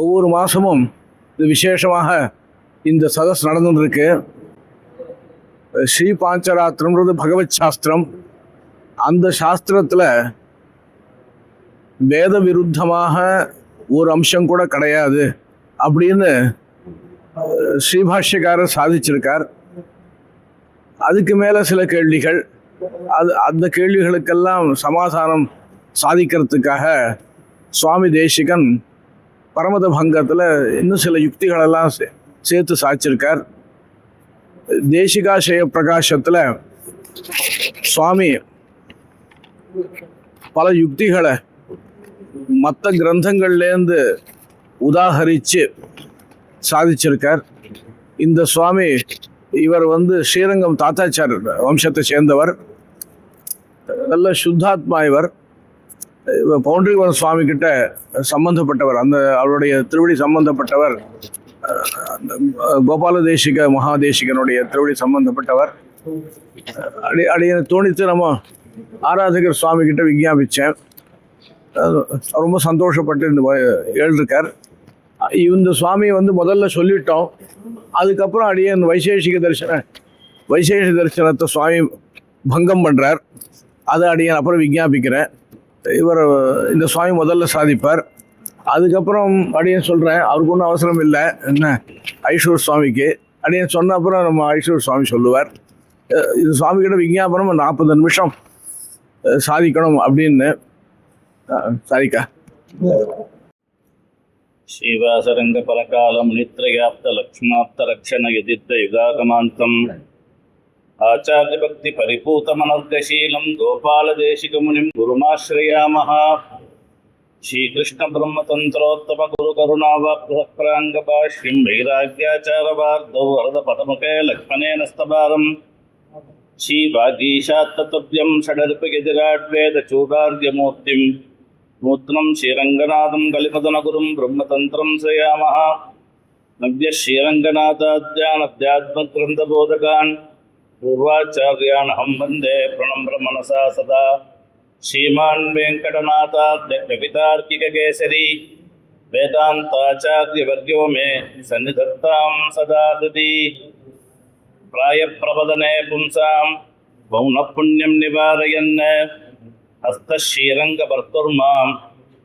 ஒவ்வொரு மாசமும் இது விசேஷமாக இந்த சதஸ் நடந்துருக்கு. ஸ்ரீ பாஞ்சராத்திரம்ன்றது பகவத் சாஸ்திரம். அந்த சாஸ்திரத்தில் வேத விருத்தமாக ஒரு அம்சம் கூட கிடையாது அப்படின்னு ஸ்ரீபாஷ்யக்காரர் சாதிச்சிருக்கார். அதுக்கு மேலே சில கேள்விகள், அந்த கேள்விகளுக்கெல்லாம் சமாதானம் சாதிக்கிறதுக்காக சுவாமி தேசிகன் பரமத பங்கத்தில் இன்னும் சில யுக்திகளெல்லாம் சேர்த்து சாதிச்சிருக்கார். தேசிகாசய பிரகாசத்தில் சுவாமி பல யுக்திகளை மற்ற கிரந்தங்கள்லேருந்து உதாகரித்து சாதிச்சிருக்கார். இந்த சுவாமி இவர் ஸ்ரீரங்கம் தாத்தாச்சாரியர் வம்சத்தை சேர்ந்தவர். நல்ல சுத்தாத்மா. இவர் பவுண்டரிவன் சுவாமி கிட்ட சம்பந்தப்பட்டவர், அவருடைய திருவடி சம்பந்தப்பட்டவர். கோபால தேசிக மகாதேசிகனுடைய திருவடி சம்பந்தப்பட்டவர். அடியை தோணித்து நம்ம ஆராதகர் சுவாமி கிட்ட விஞ்ஞாபித்தேன். ரொம்ப சந்தோஷப்பட்டு எழுதிருக்கார். இந்த சுவாமி முதல்ல சொல்லிட்டோம். அதுக்கப்புறம் அடியே வைசேஷ தரிசனத்தை சுவாமி பங்கம் பண்ணுறார். அதை அடியன் அப்புறம் விஞ்ஞாபிக்கிறேன். இவர் இந்த சுவாமி முதல்ல சாதிப்பார். அதுக்கப்புறம் அடியன் சொல்கிறேன், அவருக்கு ஒன்றும் அவசரம் இல்லை. என்ன ஐஸ்வர் சுவாமிக்கு அடியன் சொன்ன அப்புறம் நம்ம ஐஸ்வர் சுவாமி சொல்லுவார். இது சுவாமிகிட்ட விஞ்ஞாபனம் 40 நிமிஷம் சாதிக்கணும் அப்படின்னு சாதிக்கா. శ్రీవాసరంగ పరకాలం నిత్రయాప్త లక్ష్మాప్త రక్షణ యదిత్త యుగాగమాంతం ఆచార్యభక్తి పరిపూతమనర్గశీలం గోపాలదేశికమునిం గురుమాశ్రయామః. శ్రీకృష్ణ బ్రహ్మతంత్రోత్తమ గురు కరుణావాప్తప్రాంగ భాష్యం వైరాగ్యాచారవార్ధౌ వరద పటముఖే లక్ష్మణేన స్తభారం. శ్రీవాగీశాత్తవ్యం షడర్పగిరిరాడ్వేద చూడార్ఘ్యమూర్తిం నూత్నం శ్రీరంగనాథం కలిపదనగురుం బ్రహ్మతంత్రం శ్రయామః. నవ్య శ్రీరంగనాథాధ్యానధ్యాత్మగ్రంథబోధకాన్ పూర్వాచార్యాణహం వందే ప్రణమ్ర మనసా సదా. శ్రీమాన్ వెంకటనాథార్కికేసరి వేదాంతాచార్యవర్యో మే సన్నిధత్తాం సదా హృది. ప్రాయప్రవదనే పుంసాం పౌనఃపుణ్యం నివారయన్ హస్తశ్రీరంగభర్తుర్మాం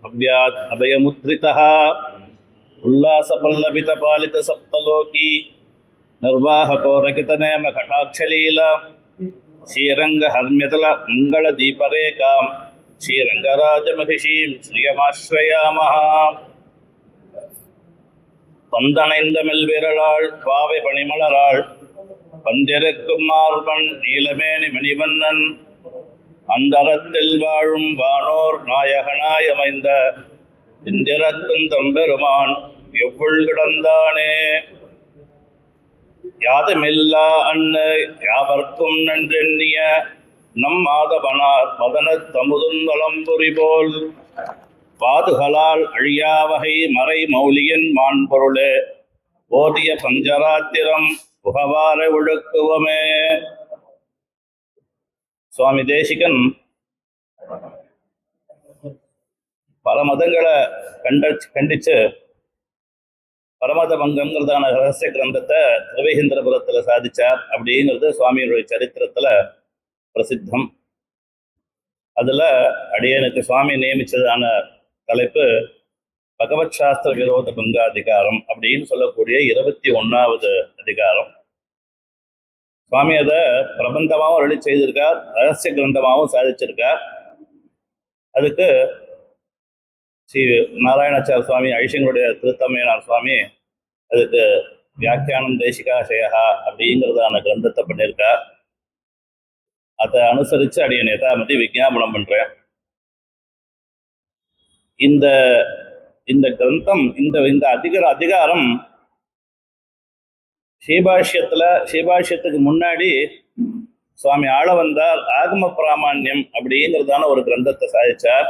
అవ్యాత్ అభయముద్రితః. ఉల్లాసపల్లవిత పాలిత సప్తలోకీ నిర్వాహకోరకితనేమ కటాక్షలీల శ్రీరంగ హర్మ్యతల మంగళ దీపరేఖాం శ్రీరంగరాజమహిషీం శ్రియమాశ్రయామః. பந்தனைந்த விரலாள் பாவை பணிமலராள் பந்திருக்கும் மார்பன் நீலமேனி மணிவண்ணன் அந்தரத்தில் வாழும் வானோர் நாயகனாய் அமைந்த இந்திரத்தின் தம்பெருமான் எவ்வுள் கிடந்தானே. யாதுமில்லா அன்னு யாவர்க்கும் நன்றெண்ணிய நம் மாதவனார் மதனத் தமுதுந்தளம்புரி போல் பாதுகளால் அழியாவகை மறை மௌலியன் மான் பொருளே ஓதிய பஞ்சராத்திரம் புகவார ஒழுக்குவமே. சுவாமி தேசிகன் பல மதங்களை கண்டிச்சு பரமத பங்கம்ங்கிறதான ரகசிய கிரந்தத்தை திருவேகேந்திரபுரத்தில் சாதிச்சார் அப்படிங்கிறது சுவாமியுடைய சரித்திரத்துல பிரசித்தம். அதுல அடியனுக்கு சுவாமி நியமிச்சதான தலைப்பு பகவத் சாஸ்திர விரோத பங்காதிகாரம் அப்படின்னு சொல்லக்கூடிய 21வது அதிகாரம். சுவாமி அதை பிரபந்தமாகவும் அருளி செய்திருக்கார், ரகசிய கிரந்தமாகவும் சாதிச்சிருக்கார். அதுக்கு ஸ்ரீ நாராயணாச்சார சுவாமி ஐஷங்களுடைய திருத்தமையனார் சுவாமி அதுக்கு வியாக்கியானம் தேசிகாசயா அப்படிங்கிறதான கிரந்தத்தை பண்ணியிருக்கா. அதை அனுசரித்து அடியன் யதாமதி விஞ்ஞாபனம் பண்றேன். இந்த இந்த கிரந்தம் இந்த இந்த அதிகாரம் ஸ்ரீபாஷ்யத்துக்கு முன்னாடி சுவாமி ஆளவந்தார் ஆகம பிராமான்யம் அப்படிங்கிறதான ஒரு கிரந்தத்தை சாதிச்சார்.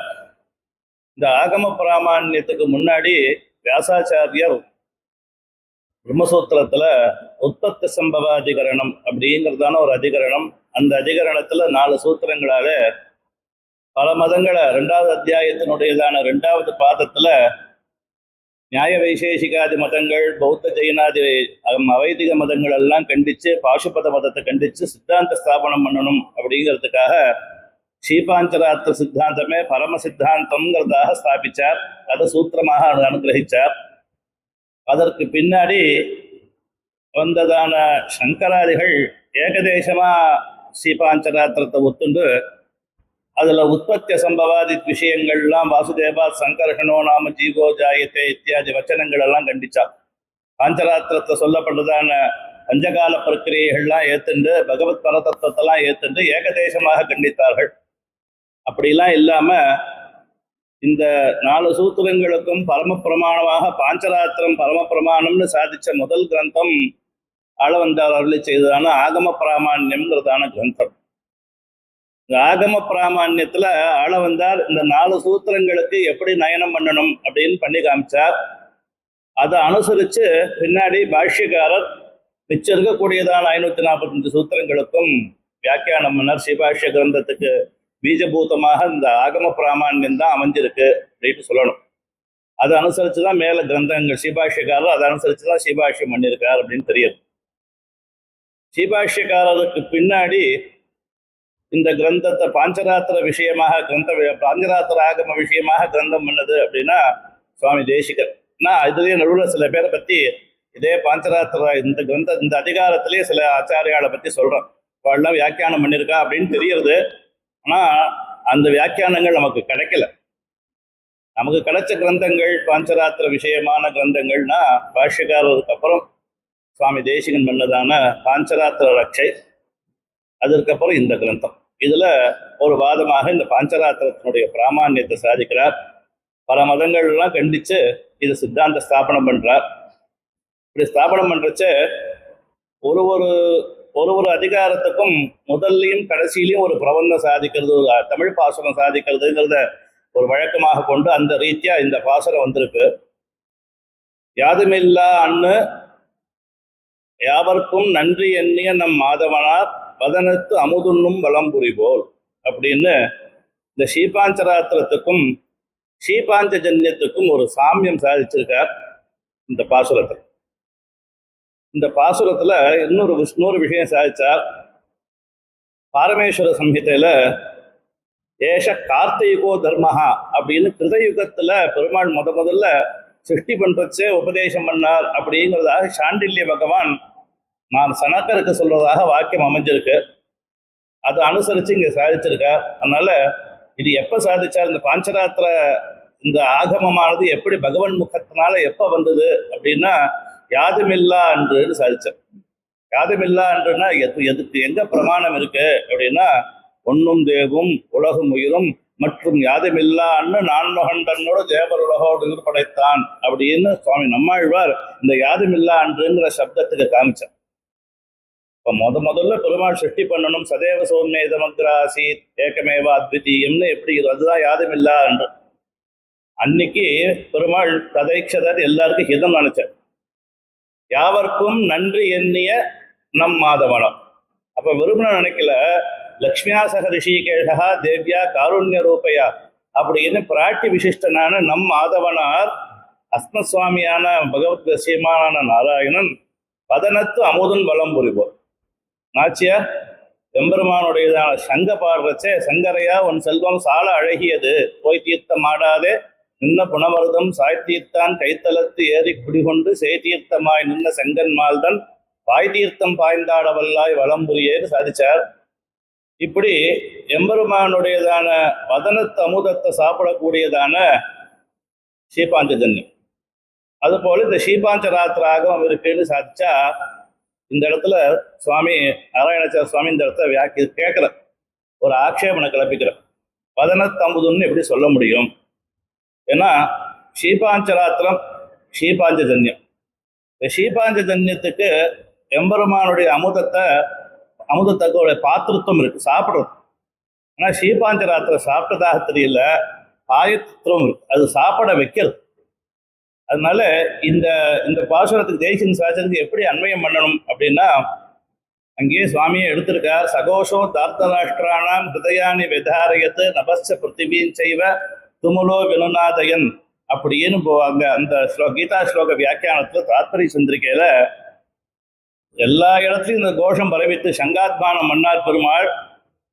இந்த ஆகம பிராமான்யத்துக்கு முன்னாடி வியாசாச்சாரியர் பிரம்மசூத்திரத்துல உற்பத்தி சம்பவாதிகரணம் அப்படிங்கிறதான ஒரு அதிகரணம். அந்த அதிகரணத்துல 4 சூத்திரங்களால பல மதங்களை 2வது அத்தியாயத்தினுடையதான 2வது பாதத்துல நியாய வைசேஷிகாதி மதங்கள், பௌத்த ஜெயினாதி அவைதிக மதங்கள் எல்லாம் கண்டிச்சு, பாசுபத மதத்தை கண்டிச்சு சித்தாந்த ஸ்தாபனம் பண்ணணும் அப்படிங்கிறதுக்காக ஸ்ரீபாஞ்சராத்திர சித்தாந்தமே பரம சித்தாந்தம்ங்கிறதாக ஸ்தாபிச்சார். அதை சூத்திரமாக அனுகிரகிச்சார். அதற்கு பின்னாடி வந்ததான சங்கராதிகள் ஏகதேசமா ஸ்ரீபாஞ்சராத்திரத்தை ஒத்துண்டு அதுல உற்பத்திய சம்பவாதி விஷயங்கள்லாம் வாசுதேவா சங்கர்ஷனோ நாம ஜீவோ ஜாயத்தே இத்தியாதி வச்சனங்கள் எல்லாம் கண்டிச்சா. பாஞ்சராத்திரத்தை சொல்லப்பட்டதான பஞ்சகால பிரக்கிரியைகள்லாம் ஏத்துண்டு பகவத் பரதத்துவத்தெல்லாம் ஏத்துண்டு ஏகதேசமாக கண்டித்தார்கள். அப்படிலாம் இல்லாம இந்த 4 சூத்திரங்களுக்கும் பரம பிரமாணமாக பாஞ்சராத்திரம் பரம பிரமாணம்னு சாதிச்ச முதல் கிரந்தம் ஆளவந்தார் அருளி செய்ததான ஆகம பிராமான்யம்ங்கிறதான கிரந்தம். இந்த ஆகம பிராமான்யத்துல ஆளவந்தார் இந்த 4 சூத்திரங்களுக்கு எப்படி நயனம் பண்ணணும் அப்படின்னு பண்ணி காமிச்சார். அதை அனுசரிச்சு பின்னாடி பாஷ்யக்காரர் மிச்சம் இருக்கக்கூடியதான 545 சூத்திரங்களுக்கும் வியாக்கியானம் பண்ணார். ஸ்ரீபாஷ்ய கிரந்தத்துக்கு பீஜபூதமாக இந்த ஆகம பிராமான்யம் தான் அமைஞ்சிருக்கு அப்படின்னு சொல்லணும். அதை அனுசரிச்சுதான் மேல கிரந்தங்கள் ஸ்ரீபாஷ்யக்காரர் அதை அனுசரிச்சுதான் ஸ்ரீபாஷ்யம் பண்ணியிருக்கார் அப்படின்னு தெரியுது. ஸ்ரீபாஷ்யக்காரருக்கு பின்னாடி இந்த கிரந்தத்தை பாஞ்சராத்திர விஷயமாக பாஞ்சராத்திர ஆகம விஷயமாக கிரந்தம் பண்ணது அப்படின்னா சுவாமி தேசிகர். நான் இதுலயே நடுவில் சில பேரை பத்தி இதே பாஞ்சராத்திர இந்த அதிகாரத்திலேயே சில ஆச்சாரியாளை பத்தி சொல்றேன். அவெல்லாம் வியாக்கியானம் பண்ணியிருக்கா அப்படின்னு தெரியறது. ஆனா அந்த வியாக்கியானங்கள் நமக்கு கிடைக்கல. நமக்கு கிடைச்ச கிரந்தங்கள் பாஞ்சராத்திர விஷயமான கிரந்தங்கள்னா பாஷ்யக்காரருக்கு அப்புறம் சுவாமி தேசிகன் பண்ணதான பாஞ்சராத்திர ரட்சை, அதற்கப்புறம் இந்த கிரந்தம். இதுல ஒரு வாதமாக இந்த பாஞ்சராத்திரத்தினுடைய பிராமான்யத்தை சாதிக்கிறார். பல மதங்கள்லாம் கண்டிச்சு இது சித்தாந்த ஸ்தாபனம் பண்றார். இப்படி ஸ்தாபனம் பண்றச்ச ஒரு ஒரு அதிகாரத்துக்கும் முதல்லையும் கடைசியிலையும் ஒரு பிரபந்தம் சாதிக்கிறது, ஒரு தமிழ் பாசுரம் சாதிக்கிறதுங்கிறத ஒரு வழக்கமாக கொண்டு அந்த ரீதியா இந்த பாசுரம் வந்திருக்கு. யாதுமில்லா அண்ணு யாவர்க்கும் நன்றி எண்ணிய நம் மாதவனார் பதனத்து அமுதுண்ணும் வலம்புரி போல் அப்படின்னு இந்த ஸ்ரீபாஞ்சராத்திரத்துக்கும் ஸ்ரீபாஞ்சஜன்யத்துக்கும் ஒரு சாமியம் சாதிச்சிருக்கார் இந்த பாசுரத்தில். இந்த பாசுரத்துல இன்னொரு விஷயம் சாதிச்சார். பாரமேஸ்வர சம்ஹிதையில ஏஷ கார்த்திகோ தர்மஹா அப்படின்னு கிருதயுகத்துல பெருமாள் முதல்ல சிருஷ்டி பண்றச்சே உபதேசம் பண்ணார் அப்படிங்கிறதாக சாண்டில்ய பகவான் நான் சனக்கருக்கு சொல்றதாக வாக்கியம் அமைஞ்சிருக்கு. அதை அனுசரிச்சு இங்க சாதிச்சிருக்கார். அதனால இது எப்ப சாதிச்சார், இந்த பாஞ்சராத்திர இந்த ஆகமமானது எப்படி பகவன் முகத்தினால எப்ப வந்தது அப்படின்னா யாதுமில்லா அன்றுன்னு சாதிச்சார். யாதுமில்லா அன்றுன்னா எதுக்கு எங்க பிரமாணம் இருக்கு அப்படின்னா ஒன்னும் தேவும் உலகும் உயிரும் மற்றும் யாதுமில்லா அன்னு நான்மகண்டனோட தேவர் உலகோடு படைத்தான் அப்படின்னு சுவாமி நம்மாழ்வார் இந்த யாதுமில்லா அன்றுங்கிற சப்தத்துக்கு காமிச்சார். இப்ப முதல்ல பெருமாள் சிருஷ்டி பண்ணணும், சதேவ சௌமியதமக்ராசீத் ஏகமேவா அத்விதீயம்னு எப்படி அதுதான் யாதுமில்லா அன்று. அன்னைக்கு பெருமாள் ததைக்ஷதர் எல்லாருக்கும் ஹிதம் நினைச்சார். யாவர்க்கும் நன்றி எண்ணிய நம் மாதவனம். அப்ப விரும்பின நினைக்கல லக்ஷ்மியா சக ரிஷிகேஷா தேவ்யா காருண்ய ரூபையா அப்படின்னு பிராட்டி விசிஷ்டனான நம் மாதவனார் அஸ்மசுவாமியான பகவத் விஷயமான நாராயணன் பதனத்து அமுதன் வலம் புரிவோர். நாச்சியார் எம்பெருமானுடையதான சங்க பாடுறச்சே சங்கரையா உன் செல்வம் சால அழகியது போய் தீர்த்தம் ஆடாதே நின்ன புனமருதம் சாய்த்தீர்த்தான் கைத்தலத்து ஏறி குடிகொண்டு சேத்தீர்த்தமாய் நின்ன செங்கன் மால்தன் பாய் தீர்த்தம் பாய்ந்தாடவல்லாய் வலம்புரியேன்னு சாதிச்சார். இப்படி எம்பெருமானுடையதான பதனத்து அமுதத்தை சாப்பிடக்கூடியதான ஸ்ரீபாஞ்சஜன்யம் அதுபோல இந்த ஸ்ரீபாஞ்சராத்திர ஆகமம் இருக்குன்னு சாதிச்சா இந்த இடத்துல சுவாமி நாராயணாச்சார சுவாமி இந்த இடத்துல கேட்கிற ஒரு ஆக்ஷேபனை கிளப்பிக்கிற பதனத்தம்புதுன்னு எப்படி சொல்ல முடியும்? ஏன்னா ஸ்ரீபாஞ்சராத்திரம் ஸ்ரீபாஞ்சஜன்யம். இந்த ஸ்ரீபாஞ்சஜன்யத்துக்கு எம்பெருமானுடைய அமுதத்தோட பாத்திருத்தம் இருக்கு, சாப்பிடுறது. ஆனால் ஸ்ரீபாஞ்சராத்திரம் சாப்பிட்டதாக தெரியல, பாயத்திரம் இருக்கு, அது சாப்பிட வைக்கிறது. அதனால இந்த இந்த பாசுரத்துக்கு தேசின் சாச்சத்துக்கு எப்படி அன்வயம் பண்ணணும் அப்படின்னா, அங்கேயே சுவாமியை எடுத்திருக்கார். சகோஷோ தார்த்தராஷ்டிராணாம் ஹிருதயானி விதாரயத்து நபஸ்ச பிருத்திவீன் செய்வ துமுலோ வினுநாதயன் அப்படின்னு அங்க அந்த கீதா ஸ்லோக வியாக்கியானத்துல தாத்பரிய சந்திரிக்கையில எல்லா இடத்துலையும் இந்த கோஷம் பரவித்து சங்காத்மானம் மன்னார் பெருமாள்,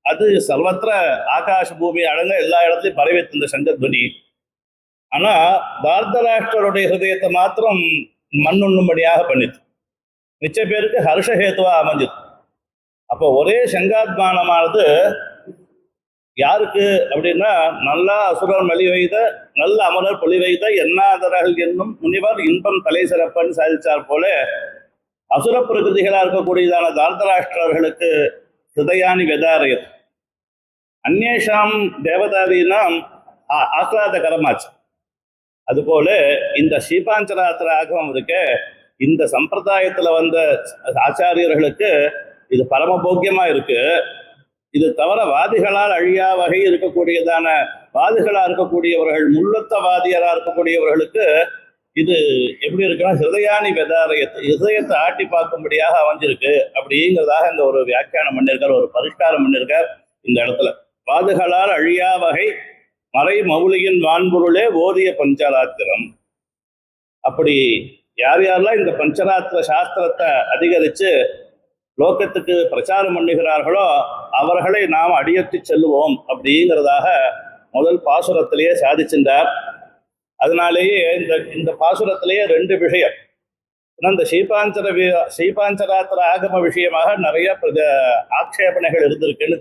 அது சர்வத்திர ஆகாச பூமி அடங்க எல்லா இடத்துலையும் பரவித்து இந்த சங்கத்வனி. ஆனா தார்தராஷ்டருடைய ஹிருதயத்தை மாத்திரம் மண்ணுண்ணும்படியாக பண்ணிது, மிச்ச பேருக்கு ஹர்ஷஹேத்துவா அமைஞ்சது. அப்போ ஒரே சங்காத்மானமானது யாருக்கு அப்படின்னா, நல்லா அசுரர் மலி வைத்த நல்ல அமரர் பொலி வைத்த எண்ணாதரர்கள் என்னும் முனிவர் இன்பம் தலை சிறப்பன்னு சாதிச்சார் போல அசுர பிரகிருதிகளா இருக்கக்கூடியதான தார்தராஷ்டிரர்களுக்கு ஹிருதயானி வெதாரயத் அந்நேஷாம் தேவதாதீனாம் ஆஹ்லாதகரமாச்சு. அதுபோல இந்த ஸ்ரீபாஞ்சராத்திர ஆகமம் இருக்க இந்த சம்பிரதாயத்துல வந்த ஆச்சாரியர்களுக்கு இது பரமபோக்கியமா இருக்கு. இது தவிர வாதிகளால் அழியா வகை இருக்கக்கூடியதான வாதிகளா இருக்கக்கூடியவர்கள், முள்ளத்தவாதியரா இருக்கக்கூடியவர்களுக்கு இது எப்படி இருக்குன்னா ஹிருதயானி வெதாரயத்தை, ஹிருதயத்தை ஆட்டி பார்க்கும்படியாக அமைஞ்சிருக்கு அப்படிங்கிறதாக இந்த ஒரு வியாக்கியானம் பண்ணியிருக்கார், ஒரு பரிஷ்காரம் பண்ணியிருக்கார் இந்த இடத்துல. வாதுகளால் அழியா வகை மறை மௌலியின் வான்பொருளே ஓதிய பஞ்சராத்திரம். அப்படி யார் யாரெல்லாம் இந்த பஞ்சராத்திர சாஸ்திரத்தை அதிகரித்து லோகத்துக்கு பிரச்சாரம் பண்ணுகிறார்களோ அவர்களை நாம் அடியெடுத்து செல்லுவோம் அப்படிங்கிறதாக முதல் பாசுரத்திலேயே சாதிச்சிருந்தார். அதனாலேயே இந்த பாசுரத்திலேயே ரெண்டு விஷயம். இந்த ஸ்ரீபாஞ்சராத்திர ஆகம விஷயமாக நிறைய ஆக்ஷேபனைகள் இருந்திருக்குன்னு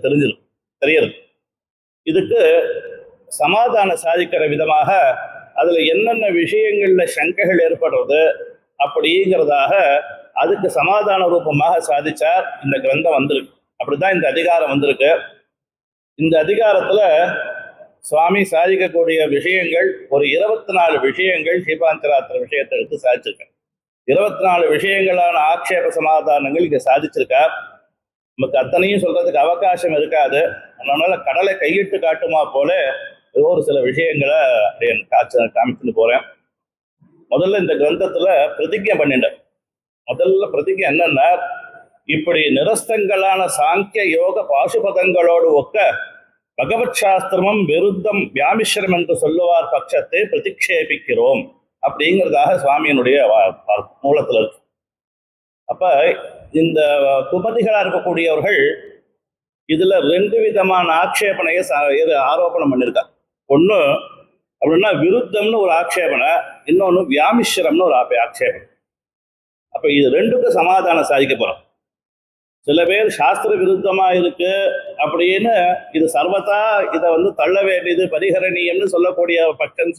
தெரியுது. இதுக்கு சமாதானம் சாதிக்கிற விதமாக அதுல என்னென்ன விஷயங்கள்ல சங்கைகள் ஏற்படுறது அப்படிங்கிறதாக அதுக்கு சமாதான ரூபமாக சாதிச்சார் இந்த கிரந்தம் வந்திருக்கு. அப்படிதான் இந்த அதிகாரம் வந்திருக்கு. இந்த அதிகாரத்துல சுவாமி சாதிக்கக்கூடிய விஷயங்கள் ஒரு 24 விஷயங்கள் ஸ்ரீபாஞ்சராத்திர விஷயத்தை எடுத்து சாதிச்சிருக்கார். 24 விஷயங்களான ஆக்ஷேப சமாதானங்கள் இங்க சாதிச்சிருக்கார். நமக்கு அத்தனையும் சொல்றதுக்கு அவகாசம் இருக்காது. அதனால கடலை கையிட்டு காட்டுமா போல ஒரு சில விஷயங்களை அப்படியே காமிச்சுன்னு போறேன். முதல்ல இந்த கிரந்தத்துல பிரதிஜை பண்ணிட்டேன். முதல்ல பிரதிஜை என்னன்னா, இப்படி நிரஸ்தங்களான சாங்கிய யோக பாசுபதங்களோடு ஒக்க பகவத் சாஸ்திரமும் விருத்தம் வியாமிஸ்வரம் என்று சொல்லுவார் பட்சத்தை பிரதிக்ஷேபிக்கிறோம் அப்படிங்கிறதாக சுவாமியினுடைய மூலத்துல இருக்கு. அப்ப இந்த குபதிகளா இருக்கக்கூடியவர்கள் இதுல 2 விதமான ஆக்ஷேபனையை ஆரோபணம் பண்ணியிருக்காங்க. ஒண்ணு அப்படின்னா விருத்தம்னு ஒரு ஆக்ஷேபனை, இன்னொன்னு வியாமிஸ்வரம்னு ஒரு ஆக்ஷேபனை. அப்ப இது ரெண்டுக்கும் சமாதானம் சாதிக்க போறோம். சில பேர் சாஸ்திர விருத்தமா இருக்கு அப்படின்னு இது சர்வதா இதை தள்ள வேண்டியது பரிகரணீயம்னு சொல்லக்கூடிய பட்சம்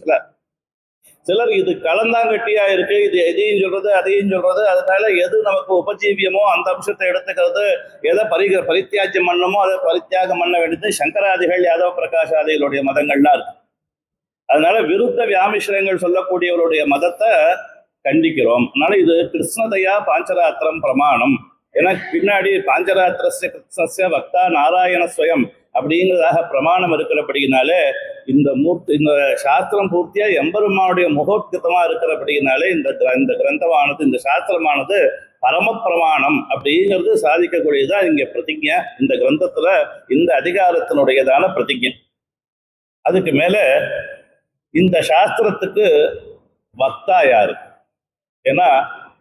சிலர் இது கலந்தாங்கட்டியா இருக்கு, இது எதையும் சொல்றது அதையும் சொல்றது, அதனால எது நமக்கு உபஜீவியமோ அந்த அம்சத்தை எடுத்துக்கிறது, எதை பரித்தியாஜம் பண்ணணுமோ அதை பரித்தியாகம் பண்ண வேண்டியது சங்கராதிகள் யாதவ பிரகாஷாதிகளுடைய மதங்கள்லாம் இருக்கு. அதனால விருத்த வியாமிஸ்வரங்கள் சொல்லக்கூடியவருடைய மதத்தை கண்டிக்கிறோம். அதனால இது கிருஷ்ணதயா பாஞ்சராத்திரம் பிரமாணம். ஏன்னா பின்னாடி பாஞ்சராத்திரஸ்ய கிருஷ்ணஸ்ய வக்தா நாராயண ஸ்வயம் அப்படிங்கிறதாக பிரமாணம் இருக்கிறபடினாலே இந்த சாஸ்திரம் பூர்த்தியா எம்பெருமானுடைய முகோத்கதமா இருக்கிறபடினாலே இந்த கிரந்தமானது, இந்த சாஸ்திரமானது பரம பிரமாணம் அப்படிங்கிறது சாதிக்கக்கூடியதான் இங்க பிரதிஜை. இந்த கிரந்தத்துல இந்த அதிகாரத்தினுடையதான பிரதிஜை. அதுக்கு மேல இந்த சாஸ்திரத்துக்கு வக்தா யாரு? ஏன்னா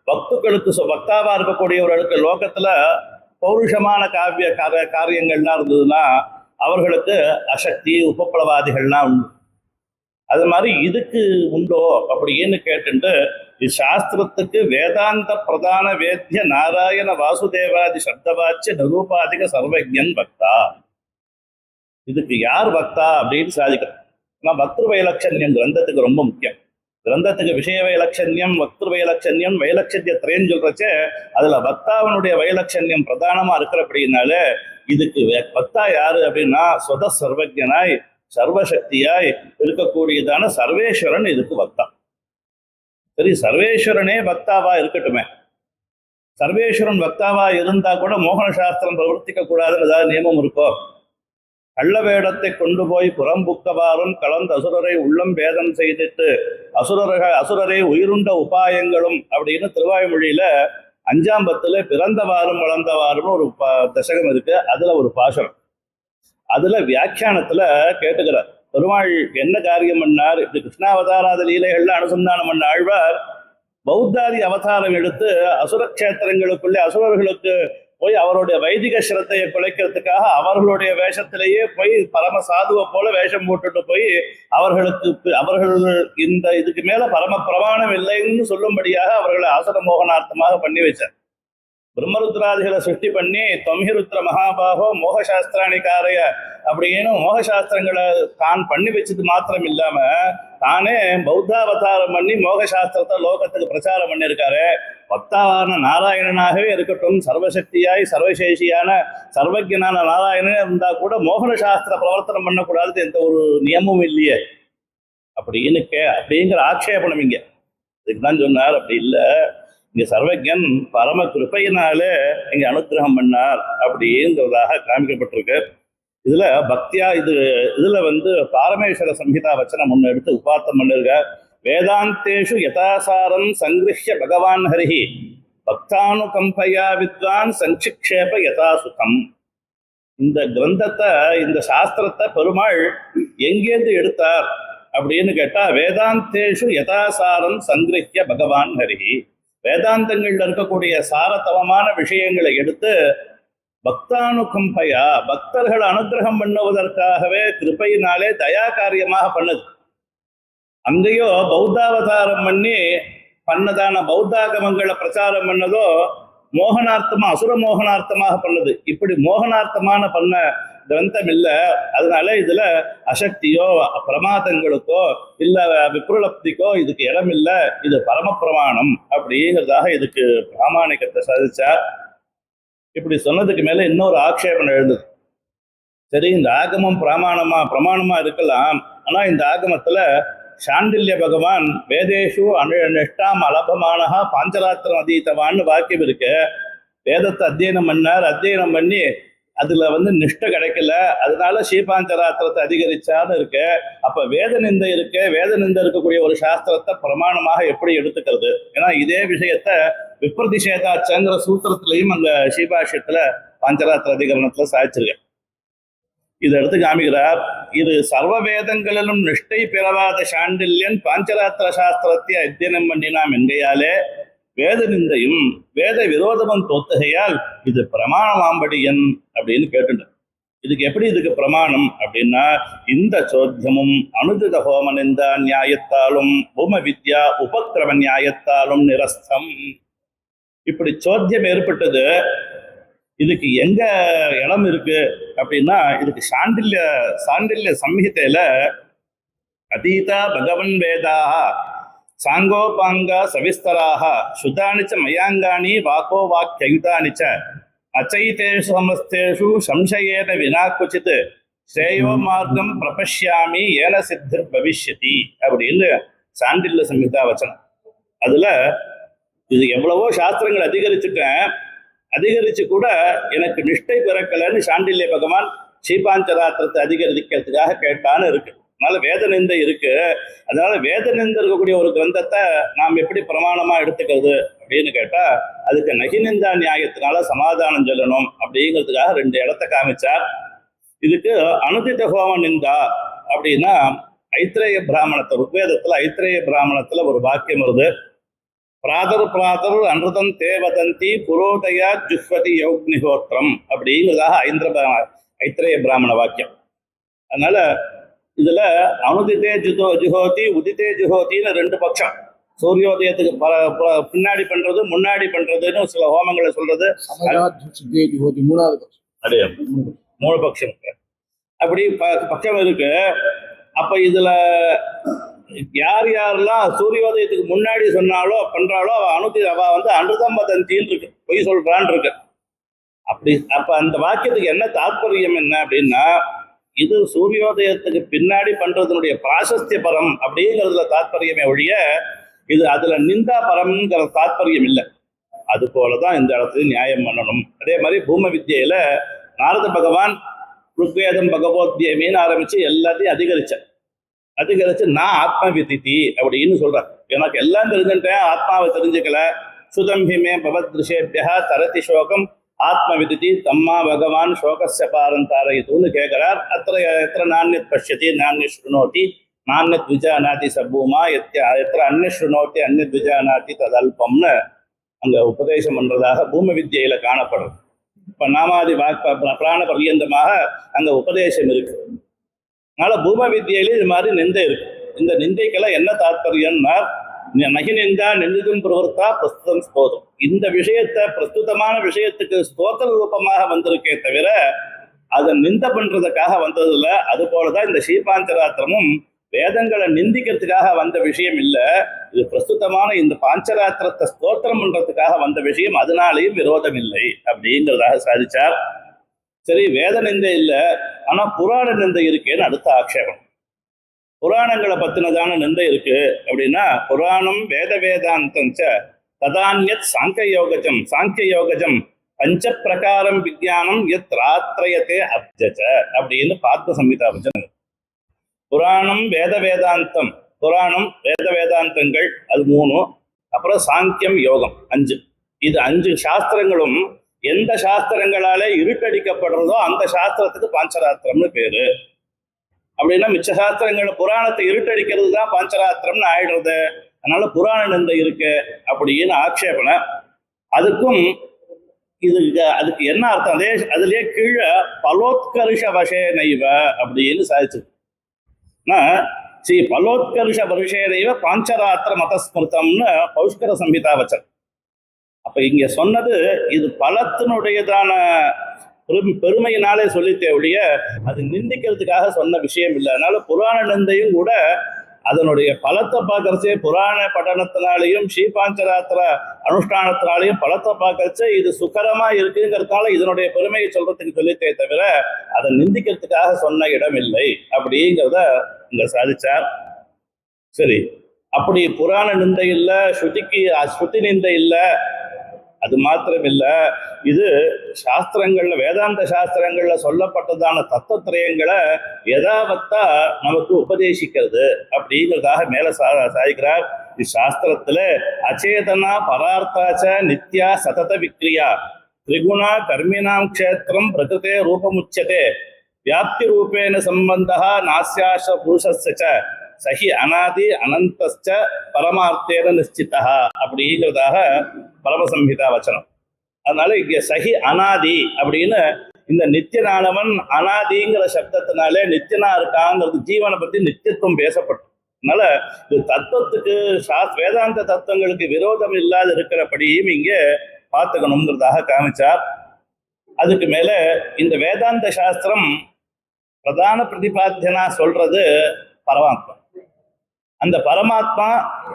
பக்துக்களுக்கு வக்தாவா இருக்கக்கூடியவர்களுக்கு லோகத்துல பௌருஷமான காரியங்கள்லாம் இருந்ததுன்னா அவர்களுக்கு அசக்தி உபப்ளவாதிகள்லாம் உண்டு. அது மாதிரி இதுக்கு உண்டோ அப்படின்னு கேட்டுட்டு சாஸ்திரத்துக்கு வேதாந்த பிரதான வேத்திய நாராயண வாசுதேவாதி சப்தவாச்சிய நிரூபாதிக சர்வஜன் பக்தா. இதுக்கு யார் பக்தா அப்படின்னு சாதிக்கிறோம். பக்திரு வைலட்சண்யம் கிரந்தத்துக்கு ரொம்ப முக்கியம். கிரந்தத்துக்கு விஷய வைலட்சண்யம், வக்திரு வைலட்சண்யம், வைலட்சண்ய திரேன்னு சொல்றச்சே அதுல வக்தாவனுடைய வைலட்சண்யம் பிரதானமா இருக்கிறபடினால இதுக்கு வக்தா யாரு அப்படின்னா சொத சர்வஜனாய் சர்வசக்தியாய் இருக்கக்கூடியதான சர்வேஸ்வரன் இதுக்கு வக்தா. சரி, சர்வேஸ்வரனே பக்தாவா இருக்கட்டுமே. சர்வேஸ்வரன் பக்தாவா இருந்தா கூட மோகன சாஸ்திரம் பிரவர்த்திக்க கூடாதுன்னு ஏதாவது நியமம் இருக்கோ? கள்ள வேடத்தை கொண்டு போய் புறம்புக்கவாறும் கலந்த அசுரரை உள்ளம் பேதம் செய்துட்டு அசுரரை உயிருண்ட உபாயங்களும் அப்படின்னு திருவாய்மொழியில 5ஆம் பத்துல பிறந்தவாறும் வளர்ந்தவாறும் ஒரு தசகம் இருக்கு. அதுல ஒரு பாசனம், அதுல வியாக்கியானத்துல கேட்டுக்கிறார் பெருமாள் என்ன காரியம் பண்ணார். இப்படி கிருஷ்ணாவதாராத லீலைகள்ல அனுசந்தானம் பண்ண ஆழ்வார் பௌத்தாதி அவதாரம் எடுத்து அசுரக்ஷேத்திரங்களுக்குள்ளே அசுரர்களுக்கு போய் அவருடைய வைதிக சிரத்தையை குலைக்கிறதுக்காக அவர்களுடைய வேஷத்திலேயே போய் பரம சாதுவை போல வேஷம் போட்டுட்டு போய் அவர்கள் இந்த இதுக்கு மேல பரம பிரமாணம் இல்லைன்னு சொல்லும்படியாக அவர்களை ஆசன மோகனார்த்தமாக பண்ணி வச்சார். பிரம்மருத்ராதிகளை சிருஷ்டி பண்ணி தொம்ஹிருத்ர மகாபாகோ மோகசாஸ்திராணிக்காரைய அப்படின்னு மோகசாஸ்திரங்களை தான் பண்ணி வச்சது மாத்திரம் இல்லாம தானே பௌத்தாவதாரம் பண்ணி மோகசாஸ்திரத்தை லோகத்துக்கு பிரச்சாரம் பண்ணியிருக்காரு. பக்தாவான நாராயணனாகவே இருக்கட்டும், சர்வசக்தியாய் சர்வசேஷியான சர்வஜனான நாராயணன் இருந்தா கூட மோகன சாஸ்திர பிரவர்த்தனம் பண்ணக்கூடாது எந்த ஒரு நியமமும் இல்லையே அப்படிங்கிற ஆட்சேபணம் இங்க. இதுக்குதான் சொன்னார், அப்படி இல்லை, இங்க சர்வஜன் பரம கிருப்பையினாலே இங்க அனுகிரகம் பண்ணார் அப்படிங்கிறதாக காமிக்கப்பட்டிருக்கு. இதுல பக்தியா இதுல பாரமேஸ்வர சம்ஹிதா வச்சனம் ஒண்ணு எடுத்து உபாத்தம் பண்ணிருக்க. வேதாந்தேஷு யதாசாரம் சங்கிருஷ்ய பகவான் ஹரிஹி பக்தானுகம்பயா வித்வான் சஞ்சிக்ஷேப யதாசுகம். இந்த கிரந்தத்தை இந்த சாஸ்திரத்தை பெருமாள் எங்கேருந்து எடுத்தார் அப்படின்னு கேட்டா, வேதாந்தேஷு யதாசாரம் சங்கிருஷ்ய பகவான் ஹரிஹி, வேதாந்தங்கள்ல இருக்கக்கூடிய சாரதவமான விஷயங்களை எடுத்து பக்தானுகம்பயா பக்தர்கள் அனுகிரகம் பண்ணுவதற்காகவே கிருபையினாலே தயா காரியமாக பண்ணது. அங்கேயோ பௌத்தாவதாரம் பண்ணி பண்ணதான பௌத்தாகமங்களை பிரச்சாரம் பண்ணதோ மோகனார்த்தமா அசுர மோகனார்த்தமாக பண்ணது. இப்படி மோகனார்த்தமான பண்ண கிரந்தம் இல்லை. அதனால இதுல அசக்தியோ பிரமாதங்களுக்கோ இல்ல விப்ரலப்திக்கோ இதுக்கு இடம் இல்லை. இது பரம பிரமாணம் அப்படிங்கிறதாக இதுக்கு பிராமணிகத்தை சாதிச்சார். இப்படி சொன்னதுக்கு மேல இன்னொரு ஆக்ஷேபம் எழுந்தது. சரி, இந்த ஆகமம் பிரமாணமா இருக்கலாம், ஆனா இந்த ஆகமத்துல சாண்டில்ய பகவான் வேதேஷு நிஷ்டாம் அலபமானஹா பாஞ்சராத்திரம் அதீதவான்னு வாக்கியம் இருக்கு. வேதத்தை அத்தியனம் பண்ணி அதுல நிஷ்டை கிடைக்கல, அதனால ஸ்ரீபாஞ்சராத்திரத்தை அதிகரிச்சான்னு இருக்கு. அப்ப வேத நிந்தை இருக்கு, வேத நிந்தை இருக்கக்கூடிய ஒரு சாஸ்திரத்தை பிரமாணமாக எப்படி எடுத்துக்கிறது? ஏன்னா இதே விஷயத்த விப்ரதிஷேதாச்சங்கிற சூத்திரத்திலையும் அங்க ஸ்ரீபாஷ்யத்துல பாஞ்சராத்திர அதிகரணத்துல சாதிச்சிருக்க. இதை எடுத்து காமிக்கிறார். இது சர்வ வேதங்களிலும் நிஷ்டை பிறவாத சாண்டில்யன் பாஞ்சராத்திர சாஸ்திரத்தை அத்தியனம் பண்ணினாம் என்கையாலே வேத நிந்தையும் வேத விரோதமும் தோத்துகையால் இது பிரமாணமாம்படியன் அப்படின்னு கேட்டுட்டார். இதுக்கு பிரமாணம் அப்படின்னா, இந்த சோத்தியமும் அனுதித ஹோம நிந்தா நியாயத்தாலும் பூம வித்யா உபக்கிரம நியாயத்தாலும் நிரஸ்தம். இப்படி சோத்தியம் ஏற்பட்டது. இதுக்கு எங்க இடம் இருக்கு அப்படின்னா, இதுக்கு சாண்டில்ய சம்ஹிதையில அதீதா பகவன் வேதாக சாங்கோபாங்க சவிஸ்தராக சுதானிச்ச மயாங்காணி வாக்கோ வாக்கியுதானிச்ச அச்சைதேஷு சமஸ்தேஷு சம்சயேன வினா குச்சித் ஸ்ரேயோ மார்க்கம் பிரபஷ்யாமி ஏன சித்தர் பவிஷ்யதி அப்படின்னு சாண்டில்ய சம்ஹிதா வச்சனம். அதுல இது எவ்வளவோ சாஸ்திரங்கள் அதிகரிச்சு கூட எனக்கு நிஷ்டை பிறக்கலன்னு சாண்டில்ய பகவான் ஸ்ரீபாஞ்சராத்திரத்தை அதிகரிக்கிறதுக்காக கேட்டான்னு இருக்கு. அதனால வேத நிந்தை இருக்கு. அதனால வேத நிந்தை இருக்கக்கூடிய ஒரு கிரந்தத்தை நாம் எப்படி பிரமாணமா எடுத்துக்கிறது அப்படின்னு கேட்டா, அதுக்கு நகிநிந்தா நியாயத்தினால சமாதானம் சொல்லணும் அப்படிங்கிறதுக்காக 2 இடத்த காமிச்சார். இதுக்கு அனுதித ஹோம நிந்தா அப்படின்னா ஐத்திரேய பிராமணத்தை ருக்வேதத்துல ஐத்திரேய பிராமணத்துல ஒரு வாக்கியம் வருது. பிராதர் அனுதம் தேவதந்தி புரோதயா ஜுஹ்வதி யோக்னிஹோத்திரம் அப்படிங்கிறதாக ஐத்திரேய பிராமண வாக்கியம். அதனால இதுல அனுதித்தே ஜுஹோதி உதித்தே ஜுஹோத்தின்னு 2 பட்சம். சூரியோதயத்துக்கு பின்னாடி பண்றது முன்னாடி பண்றதுன்னு சில ஹோமங்களை சொல்றது. அதே 3 பட்சம் அப்படி பட்சம் இருக்கு. அப்ப இதுல யார் யாரெல்லாம் சூரியோதயத்துக்கு முன்னாடி சொன்னாலோ பண்றாளோ அவ வந்து அனுதம்பதந்தின்னு இருக்கு, பொய் சொல்றான்னு இருக்கு. அப்ப அந்த வாக்கியத்துக்கு என்ன தாற்பயம் என்ன அப்படின்னா, இது சூரியோதயத்துக்கு பின்னாடி பண்றதுனுடைய பிராசஸ்திய பரம் அப்படிங்கிறதுல தாற்பயமே ஒழிய இது அதுல நிந்தா பரம்ங்கிற தாற்பயம் இல்லை. அது போலதான் இந்த இடத்துல நியாயம் பண்ணணும். அதே மாதிரி பூம வித்யில நாரத பகவான் ருக்வேதம் பகவத்கீதைன்னு ஆரம்பிச்சு எல்லாத்தையும் அதிகரிச்சு நான் ஆத்ம விதித்தி அப்படின்னு சொல்றேன். எனக்கு எல்லாம் தெரிஞ்சுட்டேன், ஆத்மாவை தெரிஞ்சுக்கல. சுதம்பிமே பவத்ருஷேபியா தரதி சோகம் ஆத்ம விதித்தி தம்மா பகவான் சோகஸ்ய பாரந்தாரயித்துன்னு கேட்கிறார். எத்திர நானியத் பஷ்யதி நானியத் ஸ்ருணோதி நானியத் விஜானாதி சபூமா எத்திர அந்நிய ஸ்ருணோதி அந்நியத் விஜானாதி ததல்பம்னு அங்க உபதேசம் பண்றதாக பூம வித்யில காணப்படுறது. இப்ப நாமாதி பிராண பர்யந்தமாக அங்க உபதேசம் இருக்கு. அதனால பூம வித்யில இது மாதிரி நிந்தை இருக்கு. இந்த நிந்தைக்கெல்லாம் என்ன தாற்பயம்னா, நகி நிந்தா நிந்திதும் பிரவர்த்தா பிரஸ்துதம் ஸ்தோதம். இந்த விஷயத்தை பிரஸ்துதமான விஷயத்துக்கு ஸ்தோத்திர ரூபமாக வந்திருக்கே தவிர அதை நிந்த பண்றதுக்காக வந்தது இல்லை. அது போலதான் இந்த ஸ்ரீபாஞ்சராத்திரமும் வேதங்களை நிந்திக்கிறதுக்காக வந்த விஷயம் இல்லை. இது பிரஸ்துதமான இந்த பாஞ்சராத்திரத்தை ஸ்தோத்திரம் பண்றதுக்காக வந்த விஷயம், அதனாலேயும் விரோதம் இல்லை அப்படிங்கிறதாக சாதிச்சார். சரி, வேத நிந்தை இல்லை, ஆனா புராண நிந்தை இருக்கேன்னு அடுத்த ஆக்ஷேபம். புராணங்களை பத்தினதான நிந்தை இருக்கு அப்படின்னா, புராணம் வேத வேதாந்தம் ததான்யத் சாங்கிய யோகஜம் பஞ்ச பிரகாரம் விஜயானம் எத் ராத்திரயத்தே அப்ஜச்ச அப்படின்னு பார்த்த சம்ஹிதா வச்சனம். புராணம் வேத வேதாந்தங்கள் அது 3, அப்புறம் சாங்கியம் யோகம் 5. இது 5 சாஸ்திரங்களும் எந்த சாஸ்திரங்களால இருட்டடிக்கப்படுறதோ அந்த சாஸ்திரத்துக்கு பாஞ்சராத்திரம்னு பேரு. அப்படின்னா மிச்ச சாஸ்திரங்கள் புராணத்தை இருட்டடிக்கிறது தான் பாஞ்சராத்திரம்னு ஆயிடுறது. அதனால புராண நிந்தை இருக்கு அப்படின்னு ஆக்ஷேபனை. அதுக்கும் அதுக்கு என்ன அர்த்தம், அதுலயே கீழே பலோத்கர்ஷ வசே நைவ அப்படின்னு சாதிச்சு. ஸ்ரீ பலோத்கர்ஷ வருஷே நைவ பாஞ்சராத்திர மதஸ்மிருதம்னு பௌஷ்கர சம்ஹிதா வச்சன். அப்ப இங்க சொன்னது இது பலத்தினுடையதான பெருமையினாலே சொல்லித்தே ஒழிய அது நிந்திக்கிறதுக்காக சொன்ன விஷயம் இல்லை. அதனால புராண நிந்தையும் கூட அதனுடைய பலத்தை பார்க்கறச்சே புராண பட்டணத்தினாலையும் ஸ்ரீபாஞ்சராத்திர அனுஷ்டானத்தினாலையும் பலத்தை பார்க்கறச்சே இது சுகரமா இருக்குங்கிறதுனால இதனுடைய பெருமையை சொல்றதுக்கு சொல்லித்தே தவிர அதை நிந்திக்கிறதுக்காக சொன்ன இடம் இல்லை அப்படிங்கிறத இங்க சாதிச்சார். சரி, அப்படி புராண நிந்தை இல்லை, ஸ்ருதி நிந்தை இல்லை. அது மாத்திரம் இல்லை, இது சாஸ்திரங்கள்ல வேதாந்த சாஸ்திரங்கள்ல சொல்லப்பட்டதான தத்துவத்திரயங்களை யதாவத்தா நமக்கு உபதேசிக்கிறது அப்படிங்கிறதாக மேல சாதிக்கிறார். சாஸ்திரத்துல அச்சேதனா பரார்த்தாச்ச நித்யா சதத விக்ரியா திரிகுணா கர்மினாம் க்ஷேத்திரம் பிரகிருதே ரூபமுச்சதே வியாப்தி ரூபேன சம்பந்தா நாஸ்யாச புருஷஸ்ய சஹி அநாதி அனந்தஸ்ச பரமார்த்தேன நிச்சிதா அப்படிங்கிறதாக பரமசம்ஹிதா வச்சனம். அதனால இங்க சஹி அநாதி அப்படின்னு இந்த நித்தியனானவன் அநாதிங்கிற சப்தத்தினாலே நித்தியனா இருக்காங்கிறது ஜீவனை பத்தி நித்தியத்துவம் பேசப்படும். அதனால இது தத்துவத்துக்கு வேதாந்த தத்துவங்களுக்கு விரோதம் இல்லாத இருக்கிறபடியும் இங்க பார்த்துக்கணுங்கிறதாக காமிச்சார். அதுக்கு மேல இந்த வேதாந்த சாஸ்திரம் பிரதான பிரதிபாத்தியனா சொல்றது பரமாத்மா. அந்த பரமாத்மா,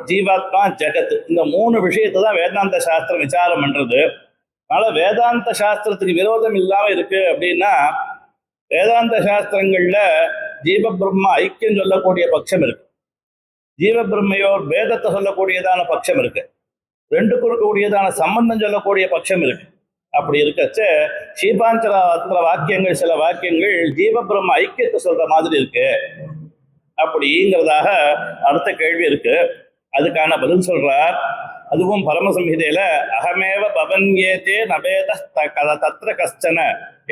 ஜீவாத்மா, ஜெகத், இந்த 3 விஷயத்தை தான் வேதாந்த சாஸ்திரம் விசாரம் பண்றது. அதனால வேதாந்த சாஸ்திரத்துக்கு விரோதம் இல்லாம இருக்கு அப்படின்னா, வேதாந்த சாஸ்திரங்கள்ல ஜீவ பிரம்ம ஐக்கியம் சொல்லக்கூடிய பட்சம் இருக்கு, ஜீவ பிரம்மையோர் வேதத்தை சொல்லக்கூடியதான பட்சம் இருக்கு, 2க்கும் இருக்கக்கூடியதான சம்பந்தம் சொல்லக்கூடிய பட்சம் இருக்கு. அப்படி இருக்கச்ச ஸ்ரீபாஞ்சராத்திர வாக்கியங்கள், சில வாக்கியங்கள் ஜீவ பிரம்ம ஐக்கியத்தை சொல்ற மாதிரி இருக்கு அப்படிங்கிறதாக அடுத்த கேள்வி இருக்கு. அதுக்கான பதில் சொல்றார். அதுவும் பரமசம்ஹிதையில அகமேவ பவன்யேதே நபேத தத்ர கஷ்டன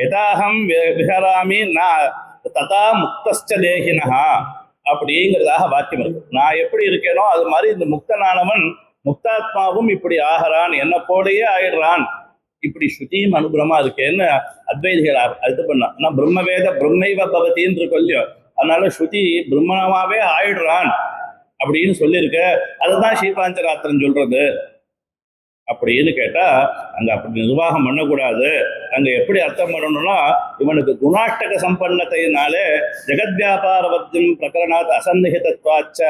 யதாஹம் விஹராமி ததா முக்தஸ்ச தேகினஹா அப்படிங்கிறதாக வாக்கியம் இருக்கு. நான் எப்படி இருக்கேனோ அது மாதிரி இந்த முக்தனானவன் முக்தாத்மாவும் இப்படி ஆகிறான், என்ன போலயே ஆயிடுறான். இப்படி ஸ்ருதியும் அனுகிரகமா இருக்கேன்னு அத்வைதிகள் இது பண்ணா. ஆனா பிரம்மவேத பிரம்மைவ பவத்தின்னு இருக்கு இல்லையோ, அதனால ஸ்ருதி பிரம்மமாவே ஆயிடுறான் அப்படின்னு சொல்லியிருக்க. அதுதான் ஸ்ரீபாஞ்சராத்திரம் சொல்றது. அப்படின்னு கேட்டா அங்க அப்படி நிர்வாகம் பண்ணக்கூடாது. அங்க எப்படி அர்த்தம் பண்ணணும்னா, இவனுக்கு குணாஷ்டக சம்பன்னத்தையினாலே ஜெகத் வியாபாரவத்தின் பிரகரணாத் அசன்னிகிதத்வாச்ச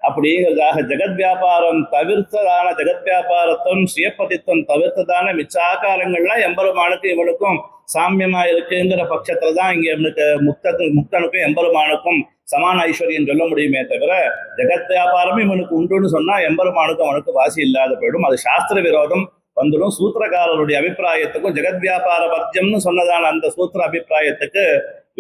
அப்படிங்கிறதாக ஜெகத் வியாபாரம் தவிர்த்ததான ஜெகத் வியாபாரத்துவம் சுயப்பதித்துவம் தவிர்த்ததான மிச்ச ஆகாரங்கள்லாம் எம்பெருமானுக்கும் இவனுக்கும் சாமியமா இருக்குங்கிற பட்சத்துல தான் இங்க இவனுக்கு முக்தனுக்கும் எம்பெருமானுக்கும் சமான ஐஸ்வர்யம் சொல்ல முடியுமே தவிர, ஜெகத் வியாபாரமும் இவனுக்கு உண்டுன்னு சொன்னா எம்பெருமானுக்கும் அவனுக்கு வாசி இல்லாத போயிடும். அது சாஸ்திர விரோதம் வந்துடும். சூத்திரக்காரருடைய அபிப்பிராயத்துக்கும் ஜெகத் வியாபார வர்ஜம்னு சொன்னதான அந்த சூத்திர அபிப்பிராயத்துக்கு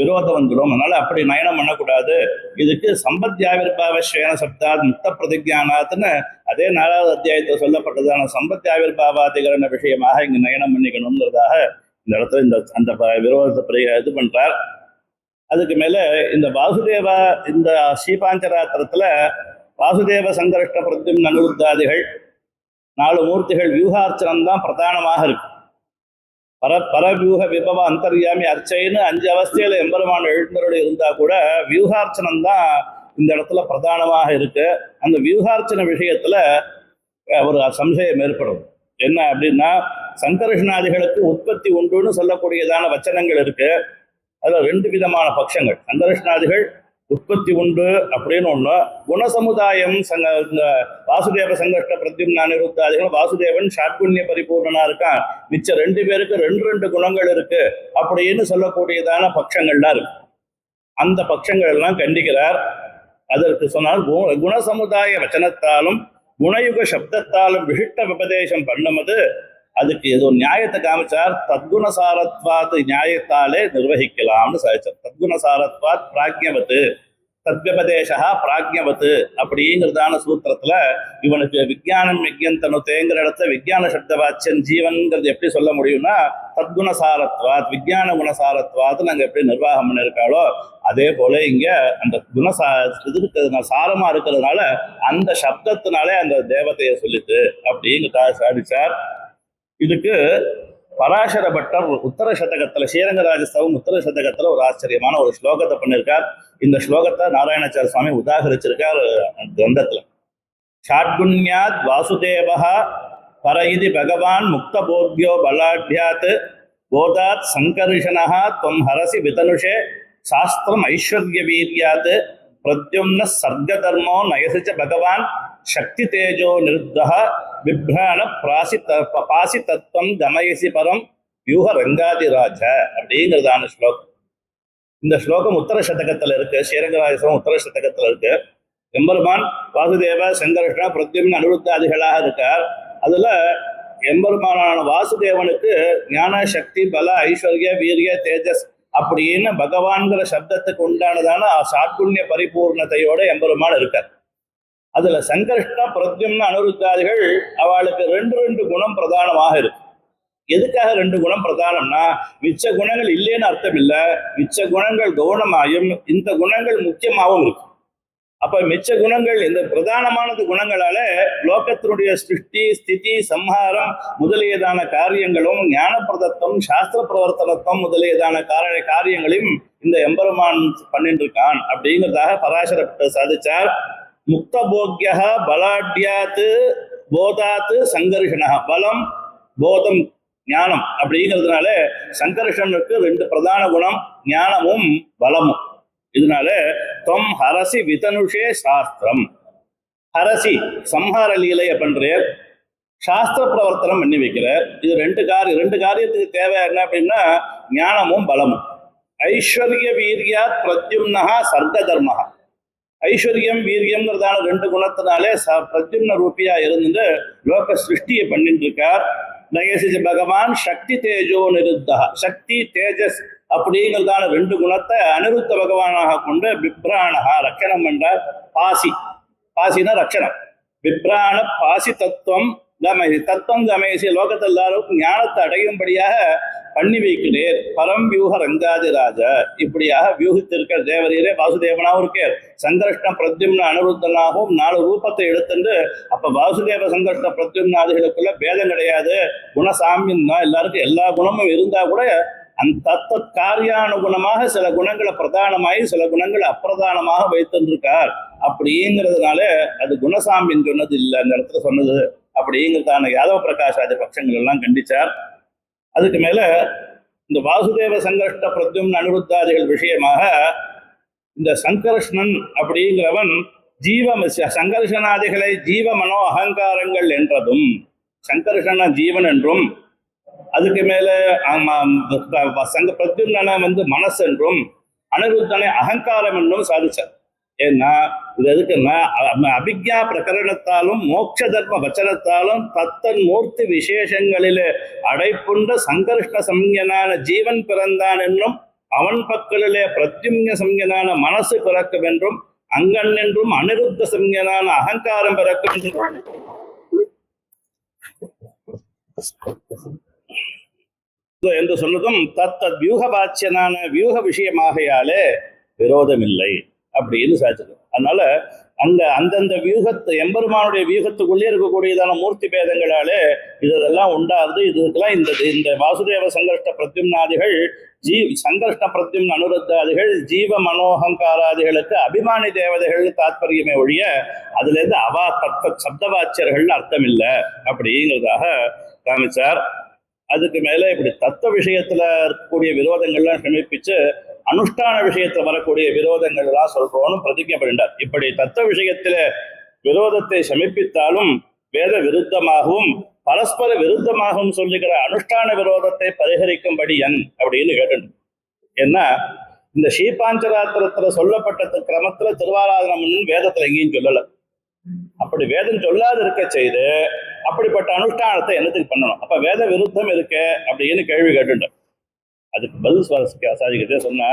விரோதம் வந்துடும். அதனால அப்படி நயனம் பண்ணக்கூடாது. இதுக்கு சம்பத்யாவிர்பாவஸ்வேன சப்தாத் முக்த பிரதிஜானாத்னு அதே 4வது அத்தியாயத்தில் சொல்லப்பட்டதான சம்பத்யாவிர்பாவாதிகரண விஷயமாக இங்கு நயனம் பண்ணிக்கணுங்கிறதாக இந்த இடத்துல அந்த விரோதத்தை இது பண்றார். அதுக்கு மேல இந்த வாசுதேவ இந்த ஸ்ரீபாஞ்சராத்திரத்துல வாசுதேவ சங்கர்ஷ்ட பிரத்யும்ன அனுருத்தாதிகள் 4 மூர்த்திகள் வியூகார்ச்சனம் தான் பிரதானமாக இருக்கு. பரவியூக விபவ அந்தர்யாமி அர்ச்சைன்னு 5 அவஸ்தையில எம்பெருமான் எழுந்தருள் இருந்தா கூட வியூகார்ச்சனம் தான் இந்த இடத்துல பிரதானமாக இருக்கு. அந்த வியூகார்ச்சன விஷயத்துல ஒரு சம்சயம் ஏற்படும். என்ன அப்படின்னா, சங்கர்ஷனாதிகளுக்கு உற்பத்தி உண்டுன்னு சொல்லக்கூடியதான வச்சனங்கள் இருக்கு. அதுல 2 விதமான பட்சங்கள். சங்கர்ஷனாதிகள் உற்பத்தி உண்டு அப்படின்னு ஒண்ணு, குணசமுதாயம் வாசுதேவ சங்கர்ஷ்ட பிரத்யும்ன அனிருத்தாதிகள் வாசுதேவன் ஷாட்குண்ய பரிபூர்ணனா இருக்கான், மிச்ச 2 பேருக்கு 2 குணங்கள் இருக்கு அப்படின்னு சொல்லக்கூடியதான பட்சங்கள்லாம் இருக்கு. அந்த பட்சங்கள் எல்லாம் கண்டிக்கிறார். அதற்கு சொன்னால் குணசமுதாய வச்சனத்தாலும் குணயுக சப்தத்தாலும் விசிஷ்ட உபதேசம் பண்ணுவது அதுக்கு ஏதோ நியாயத்தை காமிச்சார். தத்குணசாரத்வாத் நியாயத்தாலே நிர்வகிக்கலாம்னு சாதிச்சார். தத்குணசாரத்வாத் பிராக்ஞவத்து தத்விபதேசா பிராக்ஞவத்து அப்படிங்கிறதான சூத்திரத்துல இவனுக்கு விஜயானம் யஜ்யந்தனுதேங்கிற இடத்துல விஜயான சப்தவாச்சன் ஜீவன்கிறது எப்படி சொல்ல முடியும்னா, தத்குணசாரத்வாத் விஜயான குணசாரத்வாத் நாங்க எப்படி நிர்வாகம் பண்ணிருக்காளோ அதே போல இங்க அந்த இது சாரமா இருக்கிறதுனால அந்த சப்தத்தினாலே அந்த தேவதையை சொல்லிட்டு அப்படிங்கிறத சாதிச்சார். இதுக்கு பராசர பட்டர் உத்தர சதகத்துல ஸ்ரீரங்கராஜஸ்தவம் உத்தர சதகத்துல ஒரு ஆச்சரியமான ஒரு ஸ்லோகத்தை பண்ணியிருக்கார். இந்த ஸ்லோகத்தை நாராயணாச்சார சுவாமி உதாகரிச்சிருக்கார் கிரந்தத்துல. ஷாட்குண்யாத் வாசுதேவா பர இதி பகவான் முக்த போக்யோ பலாட்யாத் போதாத் சங்கர்ஷணா துவம் ஹரசி விதனுஷே சாஸ்திரம் ஐஸ்வர்ய வீரியாத் பிரத்யும்ன சர்க்கதர்மோ நயசிச்ச பகவான் சக்தி தேஜோ நிருத்தः விப்ராண பாசி தத்துவம் கமயசி பரம் வியூக ரங்காதிராஜ அப்படிங்கிறதான ஸ்லோகம். இந்த ஸ்லோகம் உத்தர சதகத்துல இருக்கு. ஸ்ரீரங்கராஜஸ்தவம் உத்தர சதகத்துல இருக்கு. எம்பெருமான் வாசுதேவ சங்கர்ஷண பிரத்யும்ன அனிருத்தாதிகளாக இருக்கார். அதுல எம்பெருமானான வாசுதேவனுக்கு ஞான சக்தி பல ஐஸ்வர்ய வீரிய தேஜஸ் அப்படின்னு பகவான்கிற சப்தத்துக்கு உண்டானதான சாட்குண்ய பரிபூர்ணத்தையோட எம்பெருமான் இருக்கார். அதுல சங்கர்ஷ்ண பிரத்யும்ன அனிருத்தாதிகள் அவளுக்கு 2 குணம் பிரதானமாக இருக்கு. எதுக்காக 2 குணம் பிரதானம்னா, மிச்ச குணங்கள் இல்லைன்னு அர்த்தம் இல்லை, மிச்ச குணங்கள் கௌணமாயும் இந்த குணங்கள் முக்கியமாகவும் இருக்கு. அப்ப மிச்ச குணங்கள் இந்த பிரதானமானது குணங்களால லோகத்தினுடைய சிருஷ்டி ஸ்திதி சம்ஹாரம் முதலியதான காரியங்களும் ஞானப்பிரதத்துவம் சாஸ்திர பிரவர்த்தனத்துவம் முதலியதான காரியங்களையும் இந்த எம்பெருமான் பண்ணிட்டு இருக்கான் அப்படிங்கிறதாக பராசர சாதிச்சார். முக்த போக்யா பலாட்யாத் போதாத் சங்கர்ஷணா பலம் போதம் ஞானம் அப்படிங்கிறதுனால சங்கர்ஷனுக்கு 2 பிரதான குணம் ஞானமும் பலமும். இதனால தொம் ஹரசி விதனுஷே சாஸ்திரம் ஹரசி சம்ஹார லீலைய பண்றார், சாஸ்திர பிரவர்த்தனம் பண்ணி வைக்கிறார். இது 2 காரியத்துக்கு தேவை என்ன அப்படின்னா ஞானமும் பலமும். ஐஸ்வர்ய வீரியா பிரத்யும்னா சர்க்க தர்மஹா. ஐஸ்வர்யம் வீரியம்ங்கிறதான 2 குணத்தினாலே பிரத்யும்ன ரூபியா இருந்து லோக சிருஷ்டியை பண்ணிட்டு இருக்கார். நயசிஜ பகவான் சக்தி தேஜோ நிருத்தா. சக்தி தேஜஸ் அப்படிங்கிறதான 2 குணத்தை அனிருத்த பகவானாக கொண்டு பிப்ராணஹா ரட்சணம் பண்றார். பாசினா ரட்சணம். பிப்ராண பாசி தத்துவம் கமயசி தத்துவம் கமயசி லோகத்தில் எல்லாருக்கும் ஞானத்தை அடையும்படியாக பண்ணி வைக்கிறேன். பரம் வியூக ரங்காதிராஜ இப்படியாக வியூகித்திருக்க தேவரீரே வாசுதேவனாகவும் இருக்கேன். சங்கர்ஷ்ண பிரத்யும்ன அனிருத்தனாகவும் 4 ரூபத்தை எடுத்துட்டு அப்ப வாசுதேவ சங்கர்ஷ்ண பிரத்யும்னாதிகளுக்குள்ள பேதம் கிடையாது, குணசாமியம் தான். எல்லாருக்கும் எல்லா குணமும் இருந்தா கூட அந்த தத்த காரியானுகுணமாக சில குணங்களை பிரதானமாகி சில குணங்களை அப்பிரதானமாக வைத்திருக்கார். அப்படிங்கிறதுனால அது குணசாமின்னு சொன்னது இல்லை, அந்த இடத்துல சொன்னது அப்படிங்கிறதான யாதவ பிரகாஷாதி பட்சங்கள் எல்லாம் கண்டிச்சார். அதுக்கு மேல இந்த வாசுதேவ சங்கர்ஷ்ட பிரத்யும்ன அனிருத்தாதிகள் விஷயமாக இந்த சங்கர்ஷ்ணன் அப்படிங்கிறவன் சங்கர்ஷனாதிகளை ஜீவ மனோ அகங்காரங்கள் என்றதும், சங்கர்ஷன ஜீவன் என்றும், அதுக்கு மேல சங்க பிரத்யும்னனை மனசு என்றும், அனிருத்தனை அகங்காரம் என்றும் சாதிச்சார். ஏன்னா இது எதுக்குன்னா அபிக்ஞா பிரகரணத்தாலும் மோட்ச தர்ம வச்சனத்தாலும் தத்தன் மூர்த்தி விசேஷங்களிலே அடைப்புண்ட சங்கர்ஷ்ண சம்ஞனான ஜீவன் பிறந்தான் என்றும், அவன் பக்கலிலே பிரத்யும்ன சம்ஞனான மனசு பிறக்கும் என்றும், அங்கன் என்றும் அனிருத்த சம்ஞனான அகங்காரம் பிறக்கும் என்று சொன்னதும் தத்தத் வியூகபாட்சியனான வியூக விஷயமாகையாலே விரோதமில்லை அப்படின்னு சாதிச்சது. அதனால அந்தந்த வியூகத்து எம்பெருமானுடைய வியூகத்துக்குள்ளே இருக்கக்கூடியதான மூர்த்தி பேதங்களாலே இதெல்லாம் உண்டாருது. இதுக்கெல்லாம் இந்த வாசுதேவ சங்கர்ஷ்ட பிரத்யும்னாதிகள் சங்கர்ஷ்ண பிரத்யும்ன அனுருத்தாதிகள் ஜீவ மனோகங்காராதிகளுக்கு அபிமானி தேவதைகள் தாத்பரியமே ஒழிய அதுல இருந்து அவா தத்த சப்தவாச்சியர்கள் அர்த்தம் இல்லை அப்படிங்கிறதாக காமிச்சார். அதுக்கு மேல இப்படி தத்துவ விஷயத்துல இருக்கக்கூடிய விரோதங்கள்லாம் சமீபிச்சு அனுஷ்டான விஷயத்துல வரக்கூடிய விரோதங்கள் எல்லாம் சொல்றோம்னு பிரதிஜை பண்ணிட்டார். இப்படி தத்துவ விஷயத்துல விரோதத்தை சமீபித்தாலும் வேத விருத்தமாகவும் பரஸ்பர விருத்தமாகவும் சொல்லுகிற அனுஷ்டான விரோதத்தை பரிகரிக்கும்படி அப்படின்னு கேட்டு. ஏன்னா இந்த ஸ்ரீபாஞ்சராத்திரத்துல சொல்லப்பட்ட கிரமத்துல திருவாராதனம் வேதத்துல எங்கேயும் சொல்லலை. அப்படி வேதம் சொல்லாது இருக்க செய்து அப்படிப்பட்ட அனுஷ்டானத்தை என்னத்துக்கு பண்ணணும்? அப்ப வேத விருத்தம் இருக்கு அப்படின்னு கேள்வி கேட்டுட்டேன். அதுக்கு பதில் சாதிக்கிட்டே சொன்னா,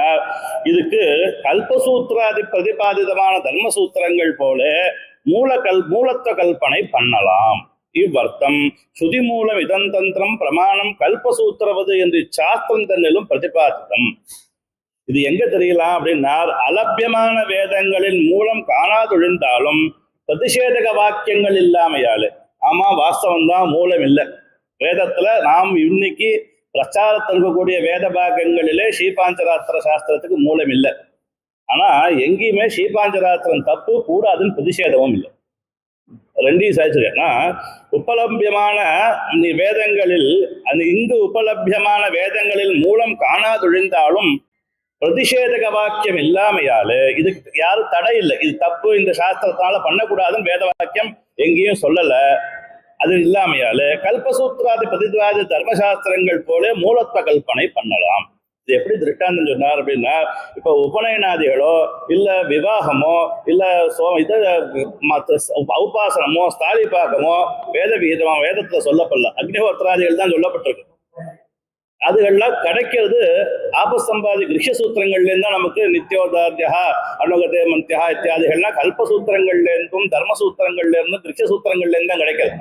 இதுக்கு கல்பசூத்திராதி பிரதிபாதிதமான தர்மசூத்திரங்கள் போல மூலத்துவ கல்பனை பண்ணலாம். இவ்வர்த்தம் சுதி மூலம் இதந்தந்திரம் பிரமாணம் கல்பசூத்திரவது என்று சாஸ்திரம் தன்னிலும் பிரதிபாதிதம். இது எங்க தெரியலாம் அப்படின்னா, அலபியமான வேதங்களின் மூலம் காணாதொழிந்தாலும் பிரதிஷேதக வாக்கியங்கள் இல்லாமையாலே. ஆமா, வாஸ்தவம் தான், மூலம் இல்லை. வேதத்துல நாம் இன்னைக்கு பிரச்சாரத்தில் இருக்கக்கூடிய வேத பாகங்களிலே ஸ்ரீபாஞ்சராத்திர சாஸ்திரத்துக்கு மூலம் இல்லை. ஆனா எங்கேயுமே ஸ்ரீபாஞ்சராத்திரம் தப்பு கூடாதுன்னு பிரதிஷேதமும் இல்லை. ரெண்டையும் சாதிச்சிருக்கேன்னா, உபலபியமான வேதங்களில் இங்கு உபலபியமான வேதங்களில் மூலம் காணாதொழிந்தாலும் பிரதிஷேதக வாக்கியம் இல்லாமையால இதுக்கு யாரும் தடை இல்லை. இது தப்பு, இந்த சாஸ்திரத்தால பண்ணக்கூடாதுன்னு வேத வாக்கியம் எங்கேயும் சொல்லல. அது இல்லாமையால கல்பசூத்திராதி பிரதிவாதி தர்மசாஸ்திரங்கள் போல மூலத்துவ கல்பனை பண்ணலாம். இது எப்படி திருஷ்டாந்தம் சொன்னார் அப்படின்னா, இப்ப உபநயனாதிகளோ இல்ல விவாகமோ இல்ல உபாசனமோ ஸ்தாலிபாகமோ வேத விகிதமோ வேதத்துல சொல்லப்படல, அக்னிஹோத்திராதிகள் தான் சொல்லப்பட்டிருக்கு. அதுகள்லாம் கிடைக்கிறது ஆபசம்பாதி கிருஷ்ய சூத்திரங்கள்ல இருந்தா நமக்கு நித்தியோதார்யா அனுகதே மந்தியா இத்தியாதிகள்லாம் கல்பசூத்திரங்கள்ல இருந்தும் தர்மசூத்திரங்கள்ல இருந்தும் கிருஷ்ய சூத்திரங்கள்ல இருந்தா கிடைக்காது.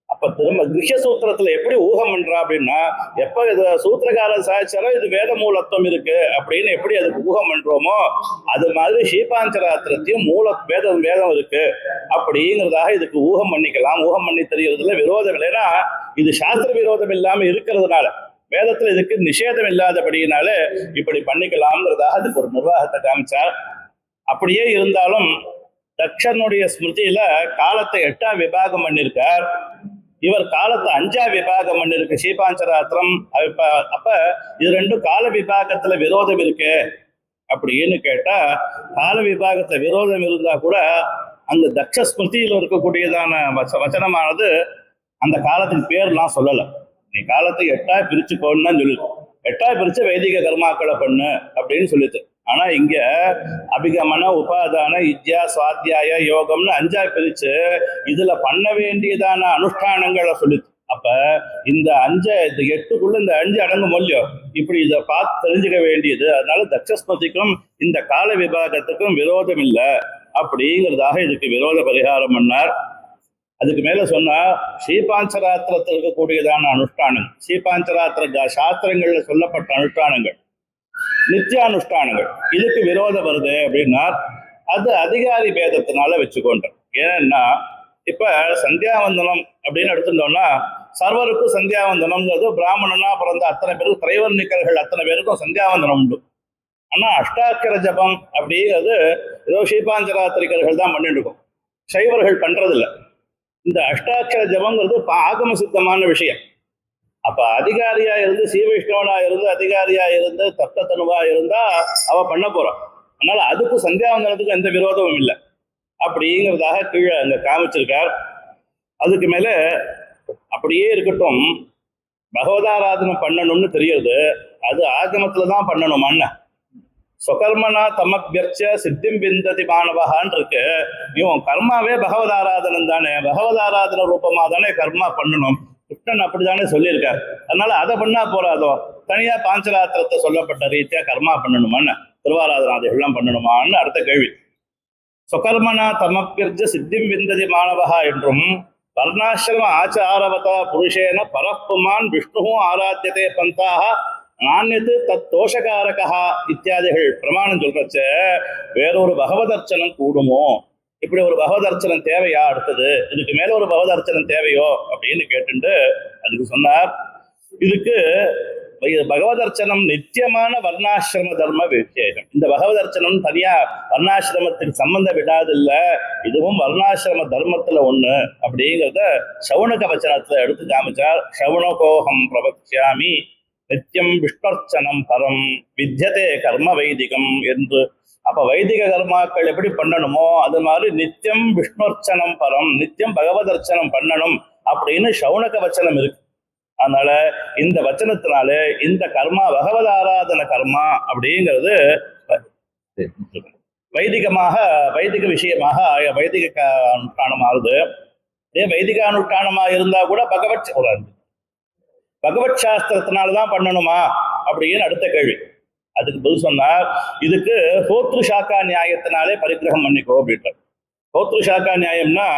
அப்ப திரும்ப கிருஷ்ய சூத்திரத்துல எப்படி ஊகம் பண்றா அப்படின்னா, எப்ப இது சூத்திரகாரர் சாதிச்சாரோ இது வேத மூலத்துவம் இருக்கு அப்படின்னு எப்படி அதுக்கு ஊகம் பண்றோமோ அது மாதிரி ஸ்ரீபாஞ்சராத்திரத்தையும் வேதம் இருக்கு அப்படிங்கிறதாக இதுக்கு ஊகம் பண்ணிக்கலாம். ஊகம் பண்ணி தெரியறதுல விரோதம் இல்லைன்னா இது சாஸ்திர விரோதம் இல்லாம இருக்கிறதுனால, வேதத்துல இதுக்கு நிஷேதம் இல்லாதபடியினால இப்படி பண்ணிக்கலாம்ங்கிறதாக அதுக்கு ஒரு நிர்வாகத்தை காமிச்சார். அப்படியே இருந்தாலும் தக்ஷனுடைய ஸ்மிருதியில காலத்தை 8ஆம் விபாகம் பண்ணியிருக்கார். இவர் காலத்தை 5ஆம் விபாகம் பண்ணிருக்கு ஸ்ரீபாஞ்சராத்திரம். அப்ப இது ரெண்டும் கால விபாகத்துல விரோதம் இருக்கு அப்படின்னு கேட்டா, கால விபாகத்துல விரோதம் இருந்தா கூட அந்த தக்ஷ ஸ்மிருதியில இருக்கக்கூடியதான வச்சனமானது அந்த காலத்தின் பேர்லாம் சொல்லலை. நீ காலத்தை 8ஆ பிரிச்சுக்கோன்னு தான் சொல்லிடு. 8ஆ பிரிச்சு வைதிக கர்மாக்களை பண்ணு அப்படின்னு சொல்லிட்டு. ஆனா இங்க அபிகமன உபாதான இத்யா சுவாத்தியாய யோகம்னு 5ஆ பிரிச்சு இதுல பண்ண வேண்டியதான அனுஷ்டானங்களை சொல்லிட்டு. அப்ப இந்த 8க்குள்ள இந்த 5 அடங்கும் இல்லையோ, இப்படி இதை பார்த்து தெரிஞ்சுக்க வேண்டியது. அதனால தக்ஷஸ்மதிக்கும் இந்த கால விபாகத்துக்கும் விரோதம் இல்லை அப்படிங்கிறதாக இதுக்கு விரோத பரிகாரம் பண்ணார். அதுக்கு மேல சொன்னா, ஸ்ரீபாஞ்சராத்திரத்தில் இருக்கக்கூடியதான அனுஷ்டானம், ஸ்ரீபாஞ்சராத்திர சாஸ்திரங்கள்ல சொல்லப்பட்ட அனுஷ்டானங்கள், நித்தியானுஷ்டானங்கள், இதுக்கு விரோதம் வருது அப்படின்னா அது அதிகாரி பேதத்தினால வச்சுக்கொண்டோம். ஏன்னா இப்ப சந்தியாவந்தனம் அப்படின்னு எடுத்துட்டோம்னா, சர்வருக்கும் சந்தியாவந்தனம்ங்கிறது பிராமணனா பிறந்த அத்தனை பேருக்கும், திரைவர்ணிக்கர்கள் அத்தனை பேருக்கும் சந்தியாவந்தனம் உண்டு. ஆனா அஷ்டாட்சர ஜபம் அப்படிங்கிறது ஏதோ ஸ்ரீபாஞ்சராத்திரிகர்கள் தான் பண்ணிட்டு இருக்கோம், சைவர்கள் பண்றதில்லை. இந்த அஷ்டாட்சர ஜபங்கிறது ஆகம சித்தமான விஷயம். அப்ப அதிகாரியா இருந்து சீவைஷ்ணவனா இருந்து அதிகாரியா இருந்து தத்தனுவா இருந்தா அவ பண்ண போறான். அதனால அதுக்கு சந்தியாவந்தனத்துக்கு எந்த விரோதமும் இல்லை அப்படிங்கிறதாக கீழே அங்க காமிச்சிருக்கார். அதுக்கு மேல அப்படியே இருக்கட்டும், பகவதாராதனை பண்ணணும்னு தெரியுது, அது ஆகமத்துலதான் பண்ணணும். அண்ணா சொகர்மனா தமபியர்ச்ச சித்திம் பிந்ததி மாணவகான் இருக்கு. இவன் கர்மாவே பகவதாராதனம் தானே, பகவதாராதன ரூபமா தானே கர்மா பண்ணணும். கிருஷ்ணன் அப்படித்தானே சொல்லியிருக்கார். அதனால அதை பண்ணா போறாதோ, தனியா பாஞ்சராத்திரத்தை சொல்லப்பட்ட ரீதியா கர்மா பண்ணணுமான்னு, திருவாராதனாதிகள்லாம் பண்ணணுமான்னு அடுத்த கேள்வி. சொகர்மனா தமப்பியர்ஜ சித்திம் விந்ததி மாணவகா என்றும் வர்ணாசிரம ஆச்சாரவதா புருஷேன பரப்புமான் விஷ்ணு ஆராத்தியதே பந்தாக நானியத்து தத் தோஷகாரகா இத்தியாதிகள் பிரமாணம் சொல்றச்ச வேறொரு பகவதர்ச்சனம் கூடுமோ, இப்படி ஒரு பகவதர்ச்சனம் தேவையா, அடுத்தது இதுக்கு மேல ஒரு பகவதர்ச்சனம் தேவையோ அப்படின்னு கேட்டுண்டு அதுக்கு சொன்னார், இதுக்கு பகவதர்ச்சனம் நித்தியமான வர்ணாசிரம தர்ம விசேஷம். இந்த பகவதர்ச்சனம் தனியா வர்ணாசிரமத்துக்கு சம்பந்தம் விடாதில்ல, இதுவும் வர்ணாசிரம தர்மத்துல ஒண்ணு அப்படிங்கிறத சவுனக வச்சனத்துல எடுத்து காமிச்சார். சவுனகோகம் பிரபக்ஷாமி நித்தியம் விஷ்ணர்ச்சனம் பரம் வித்தியதே கர்ம வைதிகம் என்று. அப்ப வைதிக கர்மாக்கள் எப்படி பண்ணணுமோ அது மாதிரி நித்தியம் விஷ்ணுர்ச்சனம் பரம், நித்தியம் பகவதர்ச்சனம் பண்ணணும் அப்படின்னு சவுனக வச்சனம் இருக்கு. அதனால இந்த வச்சனத்தினால இந்த கர்மா பகவத் ஆராதன கர்மா அப்படிங்கிறது வைதிகமாக வைதிக விஷயமாக வைதிக அனுஷ்டானமாகுது. இதே வைதிக அனுஷ்டானமா இருந்தா கூட பகவத் சாஸ்திரத்தினால்தான் பண்ணணுமா அப்படின்னு அடுத்த கேள்வி. அதுக்கு பதில் சொன்னார், இதுக்கு ஹோத்ரு சாக்கா நியாயத்தினாலே பரிகிரகம் பண்ணிக்கோ அப்படின்றார். ஹோத்ரு சாக்கா நியாயம்னா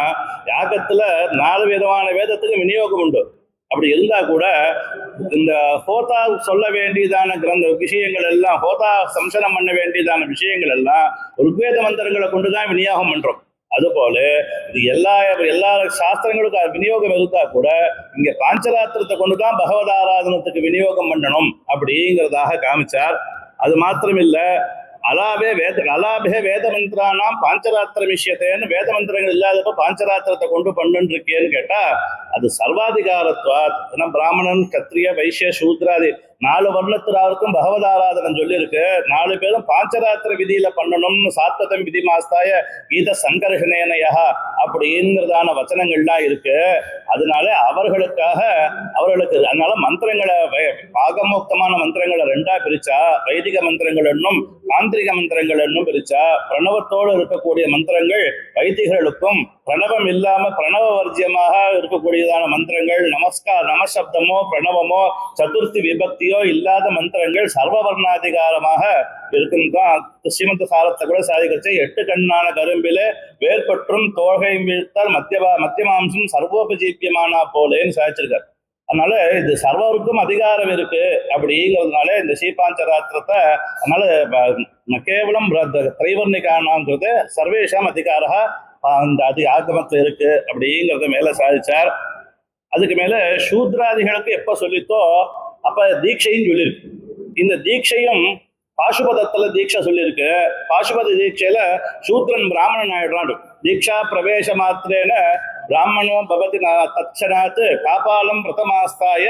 யாகத்துல 4 விதமான வேதத்துக்கு விநியோகம் உண்டு. அப்படி இருந்தா கூட இந்த ஹோதா சொல்ல வேண்டியதான கிரந்த விஷயங்கள் எல்லாம், ஹோதா சம்சனம் பண்ண வேண்டியதான விஷயங்கள் எல்லாம் ருக்வேத மந்திரங்களை கொண்டுதான் விநியோகம் பண்றோம். அதுபோல இது எல்லா சாஸ்திரங்களுக்கும் விநியோகம் இருந்தா கூட இங்க பாஞ்சராத்திரத்தை கொண்டுதான் பகவதாராதனத்துக்கு விநியோகம் பண்ணணும் அப்படிங்கிறதாக காமிச்சார். அது மாத்திரமில்ல, அலாபே வேத மந்திரானாம் பாஞ்சராத்திர விஷயத்தேன்னு வேத மந்திரங்கள் இல்லாதப்ப பாஞ்சராத்திரத்தை கொண்டு பண்ணுன்னு இருக்கேன்னு கேட்டா அது சர்வாதிகாரத்வாத். ஏன்னா பிராமணன் கத்திரிய வைசிய சூத்ராதி 4 வர்ணத்தினருக்கும் பகவதாராதனம் சொல்லி இருக்கு. 4 பேரும் பாஞ்சராத்திர விதியில பண்ணணும்னு சாத்ததம் விதி மாஸ்தாய கீத சங்கர்ஷனேனையா அப்படிங்கிறதான வச்சனங்கள்லாம் இருக்கு. அதனால அவர்களுக்கு அதனால மந்திரங்களை ஆகமோக்தமான மந்திரங்களை 2ஆ பிரிச்சா, வைதிக மந்திரங்கள் என்னும் தாந்திரிக மந்திரங்கள் என்னும் பிரிச்சா, பிரணவத்தோடு இருக்கக்கூடிய மந்திரங்கள் வைதிகர்களுக்கும், பிரணவம் இல்லாம பிரணவ வர்ஜியமாக இருக்கக்கூடியதான மந்திரங்கள் நமசப்தமோ பிரணவமோ சதுர்த்தி விபக்தியோ இல்லாத மந்திரங்கள் சர்வவர்ணாதிகாரமாக இருக்கும். தான் ஸ்ரீமந்த சாரத்தை கூட சாதிக்கச்சு 8 கண்ணான கரும்பிலே வேர்பற்றும் தோகை வீழ்த்தால் மத்தியமாம்சம் சர்வோபஜீவியமானா போலேன்னு சாதிச்சிருக்காரு. அதனால இது சர்வருக்கும் அதிகாரம் இருக்கு அப்படிங்கிறதுனால இந்த ஸ்ரீபாஞ்சராத்திரத்தை அதனால கேவலம் திரைவர்ணிகானாங்கிறது சர்வேஷாம் அதிகாரா அந்த ஆகமத்துல இருக்கு அப்படிங்கிறத மேல சாதிச்சார். அதுக்கு மேல சூத்ராதிகளுக்கு எப்ப சொல்லித்தோ அப்ப தீட்சையும் சொல்லியிருக்கு. இந்த தீட்சையும் பாசுபதத்துல தீட்சை சொல்லியிருக்கு. பாசுபத தீட்சையில சூத்ரன் பிராமணன் ஆயிடுறான். தீட்சா பிரவேச மாத்திரேன பிராமணோ பவதி தட்சணாத் காபாலம் பிரதமாஸ்தாய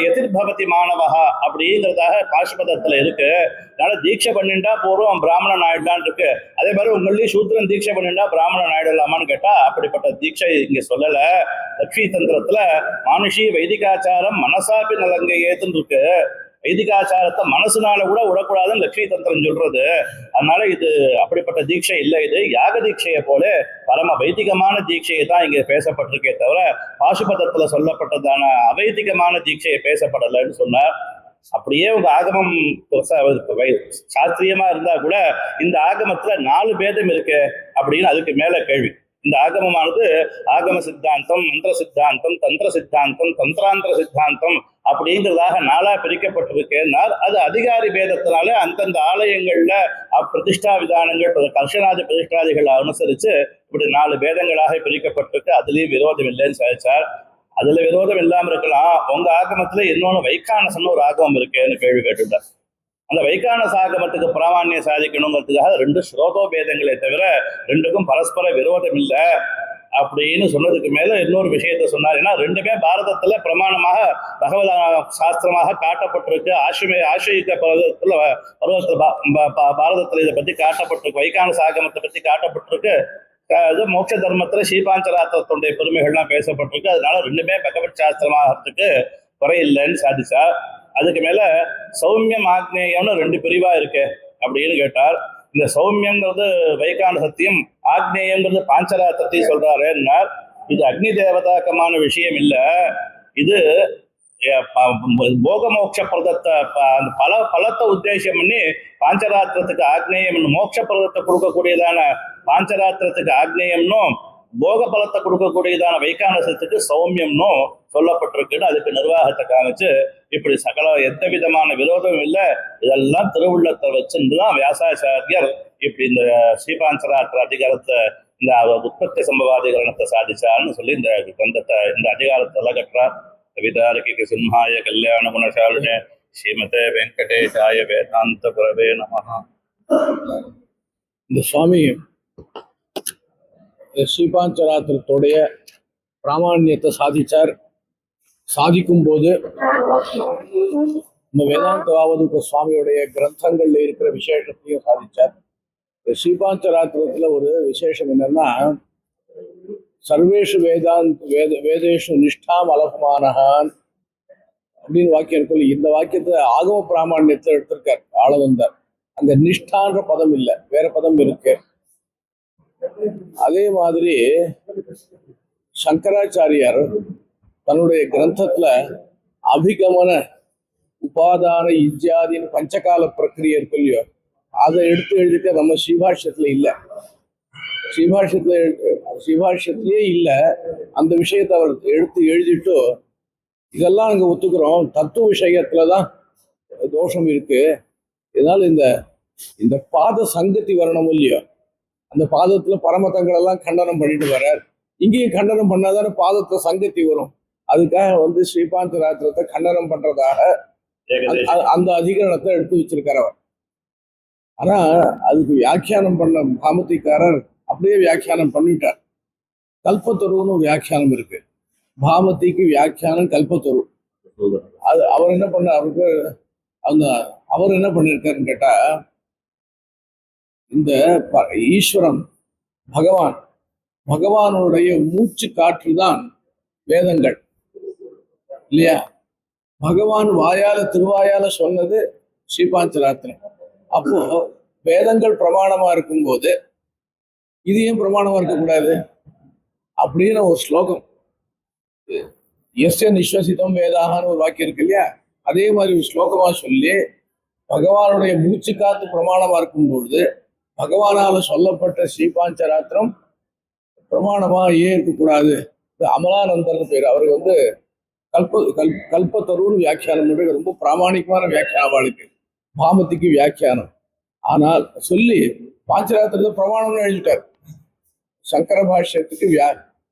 எதிர்பவதி மாணவஹா அப்படிங்கிறதாக பாசுபதத்துல இருக்கு. அதனால தீட்சை பண்ணிண்டா பூர்வம் பிராமணன் ஆயிடலான் இருக்கு. அதே மாதிரி உங்களையும் சூத்ரன் தீட்சை பண்ணிண்டா பிராமணன் ஆயிடலாமான்னு கேட்டா அப்படிப்பட்ட தீட்சை இங்க சொல்லல. லக்ஷ்மி தந்திரத்துல மானுஷி வைதிகாச்சாரம் மனசாப்பி நலங்க ஏத்துன்னு இருக்கு. வைதிகாச்சாரத்தை மனசுனால கூட விடக்கூடாதுன்னு லட்சுமி தந்திரம் சொல்றது. அதனால இது அப்படிப்பட்ட தீட்சை இல்லை. இது யாக தீட்சையை போல பரம வைதிகமான தீட்சையை தான் இங்க பேசப்பட்டிருக்கே தவிர பாசுபதத்துல சொல்லப்பட்டதான அவைதிகமான தீட்சையை பேசப்படலைன்னு சொன்னார். அப்படியே உங்க ஆகமம் சாஸ்திரியமா இருந்தா கூட இந்த ஆகமத்துல 4 பேதம் இருக்கு அப்படின்னு அதுக்கு மேல கேள்வி. இந்த ஆகமமானது ஆகம சித்தாந்தம், மந்திர சித்தாந்தம், தந்திர சித்தாந்தம், தந்திராந்திர சித்தாந்தம் அப்படிங்கிறதாக 4ஆ பிரிக்கப்பட்டிருக்கேன்னார். அது அதிகாரி பேதத்தினால அந்தந்த ஆலயங்கள்ல பிரதிஷ்டா விதானங்கள் கர்ஷனாதி பிரதிஷ்டாதிகளை அனுசரிச்சு இப்படி 4 பேதங்களாக பிரிக்கப்பட்டிருக்கு. அதுலயும் விரோதம் இல்லைன்னு சாதிச்சார். அதுல விரோதம் இல்லாம இருக்கலாம். உங்க ஆகமத்துல இன்னொன்னு வைகானசம்னு ஒரு ஆகமம் இருக்குன்னு கேள்வி கேட்டுட்டார். அந்த வைகானச ஆகமத்துக்கு பிராமான்யம் சாதிக்கணுங்கிறதுக்காக 2 ஸ்ரோதோ பேதங்களே தவிர 2க்கும் பரஸ்பர விரோதம் இல்லை அப்படின்னு சொன்னதுக்கு மேல இன்னொரு விஷயத்த சொன்னார். ஏன்னா ரெண்டுமே பாரதத்துல பிரமாணமாக பகவத சாஸ்திரமாக காட்டப்பட்டிருக்கு. ஆசிரியிக்க பாரதத்துல இதை பத்தி காட்டப்பட்டிருக்கு. வைகானச ஆகமத்தை பத்தி காட்டப்பட்டிருக்கு. அது மோட்ச தர்மத்துல ஸ்ரீபாஞ்சராத்திரத்துடைய பெருமைகள்லாம் பேசப்பட்டிருக்கு. அதனால ரெண்டுமே பகவத் சாஸ்திரமாகிறதுக்கு குறையில்லைன்னு சாதிச்சா. அதுக்கு மேல சௌமியம் ஆக்னேயம்னு ரெண்டு பிரிவா இருக்கு அப்படின்னு கேட்டார். இந்த சௌமியங்கிறது வைகானசத்தையும் ஆக்னேயங்கிறது பாஞ்சராத்திரத்தையும் சொல்றாருன்னார். இது அக்னி தேவதாக்கமான விஷயம் இல்லை. இது போக மோட்ச பிரதத்தை பலத்தை உத்தேசம் பண்ணி பாஞ்சராத்திரத்துக்கு ஆக்னேயம் மோட்ச பிரதத்தை கொடுக்கக்கூடியதான பாஞ்சராத்திரத்துக்கு ஆக்னேயம்னும் போக பலத்தை கொடுக்கக்கூடியதான வைகானசத்துக்கு சௌமியம்னும் சொல்லப்பட்டிருக்குன்னு அதுக்கு நிர்வாகத்தை காமிச்சு இப்படி சகல எந்த விதமான விரோதமும் இல்லை, இதெல்லாம் திருவுள்ளத்தை வச்சுதான் வியாசாச்சாரியர் இப்படி இந்த ஸ்ரீபாஞ்சராத்திர அதிகாரத்தை இந்த உற்பத்தி சம்பவாதிகரணத்தை சாதிச்சார்னு சொல்லி இந்த கிரந்தத்தை இந்த அதிகாரத்தை கட்டுறார். கவிதாரகிக சிம்ஹாய கல்யாண குணசாலினே ஸ்ரீமதே வெங்கடேஷாய வேதாந்த குரவே நமஹ. இந்த சுவாமி ஸ்ரீபாஞ்சராத்திரத்துடைய பிராமான்யத்தை சாதிச்சார். சாதிக்கும் போது இந்த வேதாந்தவாவதுக்கு சுவாமியுடைய கிரந்தங்கள்ல இருக்கிற விசேஷத்தையும் சாதிச்சார். ஸ்ரீபாஞ்சராத்திரத்துல ஒரு விசேஷம் என்னன்னா, சர்வேஷு வேதேஷு நிஷ்டாம் அலகுமானஹான் அப்படின்னு வாக்கியம் இருக்கு. இந்த வாக்கியத்தை ஆகம பிராமான்யத்தை எடுத்திருக்கார் ஆளவந்தார். அந்த நிஷ்டான்ற பதம் இல்லை, வேற பதம் இருக்கு. அதே மாதிரி சங்கராச்சாரியார் தன்னுடைய கிரந்தத்துல அபிகமன உபாதான இஜ்ஜாதின்னு பஞ்சகால பிரக்கிரியை இருக்கு இல்லையோ, அதை எடுத்து எழுதிக்க நம்ம ஸ்ரீபாஷ்யத்துல இல்லை. ஸ்ரீபாஷ்யத்திலேயே இல்லை. அந்த விஷயத்தை அவர் எடுத்து எழுதிட்டு இதெல்லாம் நாங்கள் ஒத்துக்கிறோம், தத்துவ விஷயத்துலதான் தோஷம் இருக்கு, இதனால இந்த பாத சங்கத்தி வரணும் இல்லையோ, அந்த பாதத்துல பரமத்தங்கள் எல்லாம் கண்டனம் பண்ணிட்டு வர்றார். இங்கேயும் கண்டனம் பண்ணாதானே பாதத்துல சங்கத்தி வரும். அதுக்காக ஸ்ரீபாஞ்சராத்திரத்தை கண்டனம் பண்றதாக அந்த அதிகரணத்தை எடுத்து வச்சிருக்கார் அவர். ஆனா அதுக்கு வியாக்கியானம் பண்ண பாமதிக்காரர் அப்படியே வியாக்கியானம் பண்ணிட்டார். கல்பத்தருன்னு ஒரு வியாக்கியானம் இருக்கு. பாமதிக்கு வியாக்கியானம் கல்பத்தரு. அது அவர் என்ன பண்ண அவருக்கு அவர் என்ன பண்ணிருக்காருன்னு கேட்டா, இந்த ஈஸ்வரன் பகவானுடைய மூச்சு காற்றுதான் வேதங்கள் இல்லையா? பகவான் திருவாயால சொன்னது ஸ்ரீபாஞ்சராத்திரம். அப்போ வேதங்கள் பிரமாணமா இருக்கும்போது இது ஏன் பிரமாணமா இருக்கக்கூடாது அப்படின்னு ஒரு ஸ்லோகம், எஸ்ய நிஸ்வசிதம் வேதாகன்னு ஒரு வாக்கியம் இருக்கு இல்லையா? அதே மாதிரி ஒரு ஸ்லோகமா சொல்லி பகவானுடைய மூச்சு காத்து பிரமாணமா இருக்கும்பொழுது பகவானால சொல்லப்பட்ட ஸ்ரீபாஞ்சராத்திரம் பிரமாணமா ஏன் இருக்கக்கூடாது? அமலானந்தர்னு பேர். அவருக்கு கல்பத்தருன்னு வியாக்கியானம் பண்றது ரொம்ப பிராமணிகமான வியாக்கியானவாளுக்கு, பாமதிக்கு வியாக்கியானம். ஆனால் சொல்லி பாஞ்சராத்திரத்தை பிரமாணம்னு எழுதிட்டார். சங்கர பாஷ்யத்துக்கு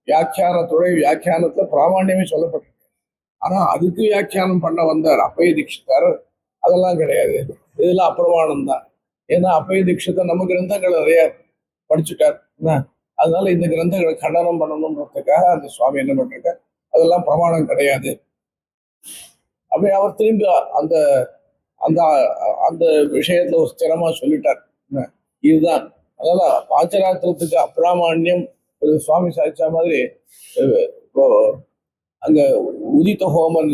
வியாக்கியானத்துல பிராமணியமே சொல்லப்பட்டிருக்கு. ஆனா அதுக்கு வியாக்கியானம் பண்ண வந்தார் அப்பய தீட்சிதர். அதெல்லாம் கிடையாது, இதெல்லாம் அப்பிரமாணம் தான். ஏன்னா அப்பய தீட்சிதர் நம்ம கிரந்தங்கள் நிறைய படிச்சுட்டார். அதனால இந்த கிரந்தங்களை கண்டனம் பண்ணணுன்றதுக்காக அந்த சுவாமி என்ன பண்ணிருக்கார், அதெல்லாம் பிரமாணம் கிடையாது. அப்படி அவர் திரும்பி அந்த அந்த அந்த விஷயத்துல ஒரு ஸ்திரமா சொல்லிட்டார். இதுதான் அதனால பாஞ்சராத்திரத்துக்கு அப்பிராமான்யம் சுவாமி சாதிச்ச மாதிரி இப்போ அங்க உதித்த ஹோமன்,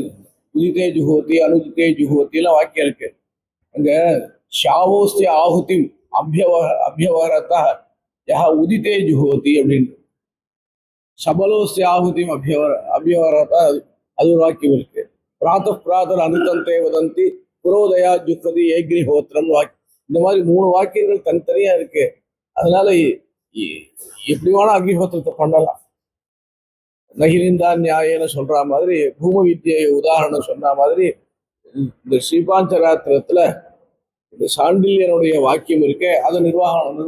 உதித்தே ஜுஹோதி அனுதித்தே ஜுஹோதி எல்லாம் வாக்கியம் இருக்கு. அங்க ஷாவோஸ்திய ஆகுதி அபியவரத்தா யா உதித்தே ஜுஹோதி அப்படின்னு, சபலோஸ்திய ஆகுதி அபியவரத்தா அது ஒரு வாக்கியம் இருக்கு. பிராத்தர் அனுதந்தே வதந்தி புரோதயா ஜுஹதி ஏக்னிஹோத்திரம் வாக்கியம். இந்த மாதிரி 3 வாக்கியங்கள் தனித்தனியா இருக்கு. அதனால எப்படி வேணா அக்னிஹோத்திரத்தை பண்ணலாம். நகிரிந்தா நியாயன்னு சொல்ற மாதிரி, பூம வித்யை உதாரணம் சொன்ன மாதிரி இந்த ஸ்ரீபாஞ்சராத்திரத்துல இந்த சாண்டில்யனுடைய வாக்கியம் இருக்கு. அது நிர்வாகம்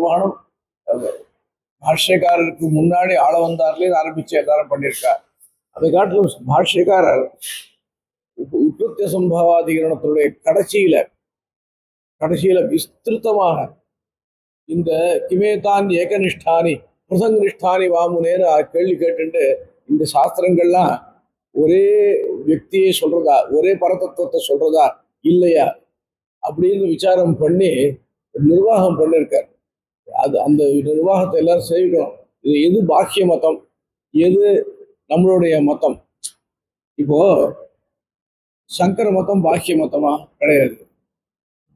பாஷ்யக்காரருக்கு முன்னாடி ஆளவந்தார்லேயே ஆரம்பிச்சு எல்லாரும் பண்ணியிருக்கார். அதை காட்டிலும் பாஷ்யக்காரர் உற்பத்தி சம்பவாதிகரணத்துடைய கடைசியில விஸ்திருத்தமாக இந்த கிமேதான் ஏகனிஷ்டானி பிரசங்கனிஷ்டானி வாமுனேன்னு கேள்வி கேட்டுட்டு இந்த சாஸ்திரங்கள்லாம் ஒரே வியக்தியை சொல்றதா, ஒரே பரதத்துவத்தை சொல்றதா இல்லையா அப்படின்னு விசாரம் பண்ணி நிர்வாகம் பண்ணியிருக்கார். அது அந்த நிர்வாகத்தை எல்லாரும் செய்யணும். இது எது பாக்கிய மதம், எது நம்மளுடைய மதம்? இப்போ சங்கர மதம் பாக்கிய மதமா? கிடையாது.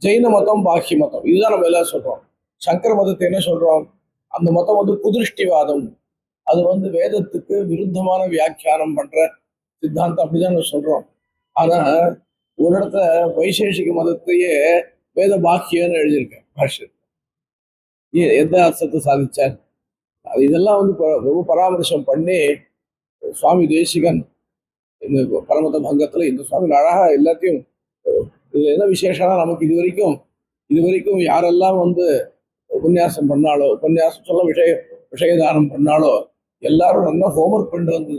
ஜெயின மதம் பாக்கிய மதம், இதுதான் நம்ம எல்லாம் சொல்றோம். சங்கர மதத்தை என்ன சொல்றோம்? அந்த மதம் குதிருஷ்டிவாதம், அது வேதத்துக்கு விருத்தமான வியாக்கியானம் பண்ற சித்தாந்தம், அப்படிதான் நம்ம சொல்றோம். ஆனா ஒரு இடத்துல வைசேஷிக மதத்தையே வேத பாக்கியன்னு எழுதியிருக்கேன் பாஷ்யத்தில். எந்த அர்த்தத்தை சாதிச்சார்? அது இதெல்லாம் ரொம்ப பராமரிசம் பண்ணி சுவாமி தேசிகன் இந்த பரமத பங்கத்துல இந்த சுவாமி அழகா எல்லாத்தையும், இதுல என்ன விசேஷம்னா நமக்கு இது வரைக்கும் யாரெல்லாம் உபன்யாசம் பண்ணாலோ, உபன்யாசம் சொல்ல விஷயதானம் பண்ணாலோ எல்லாரும் நல்லா ஹோம்ஒர்க் பண்ணிட்டு வந்து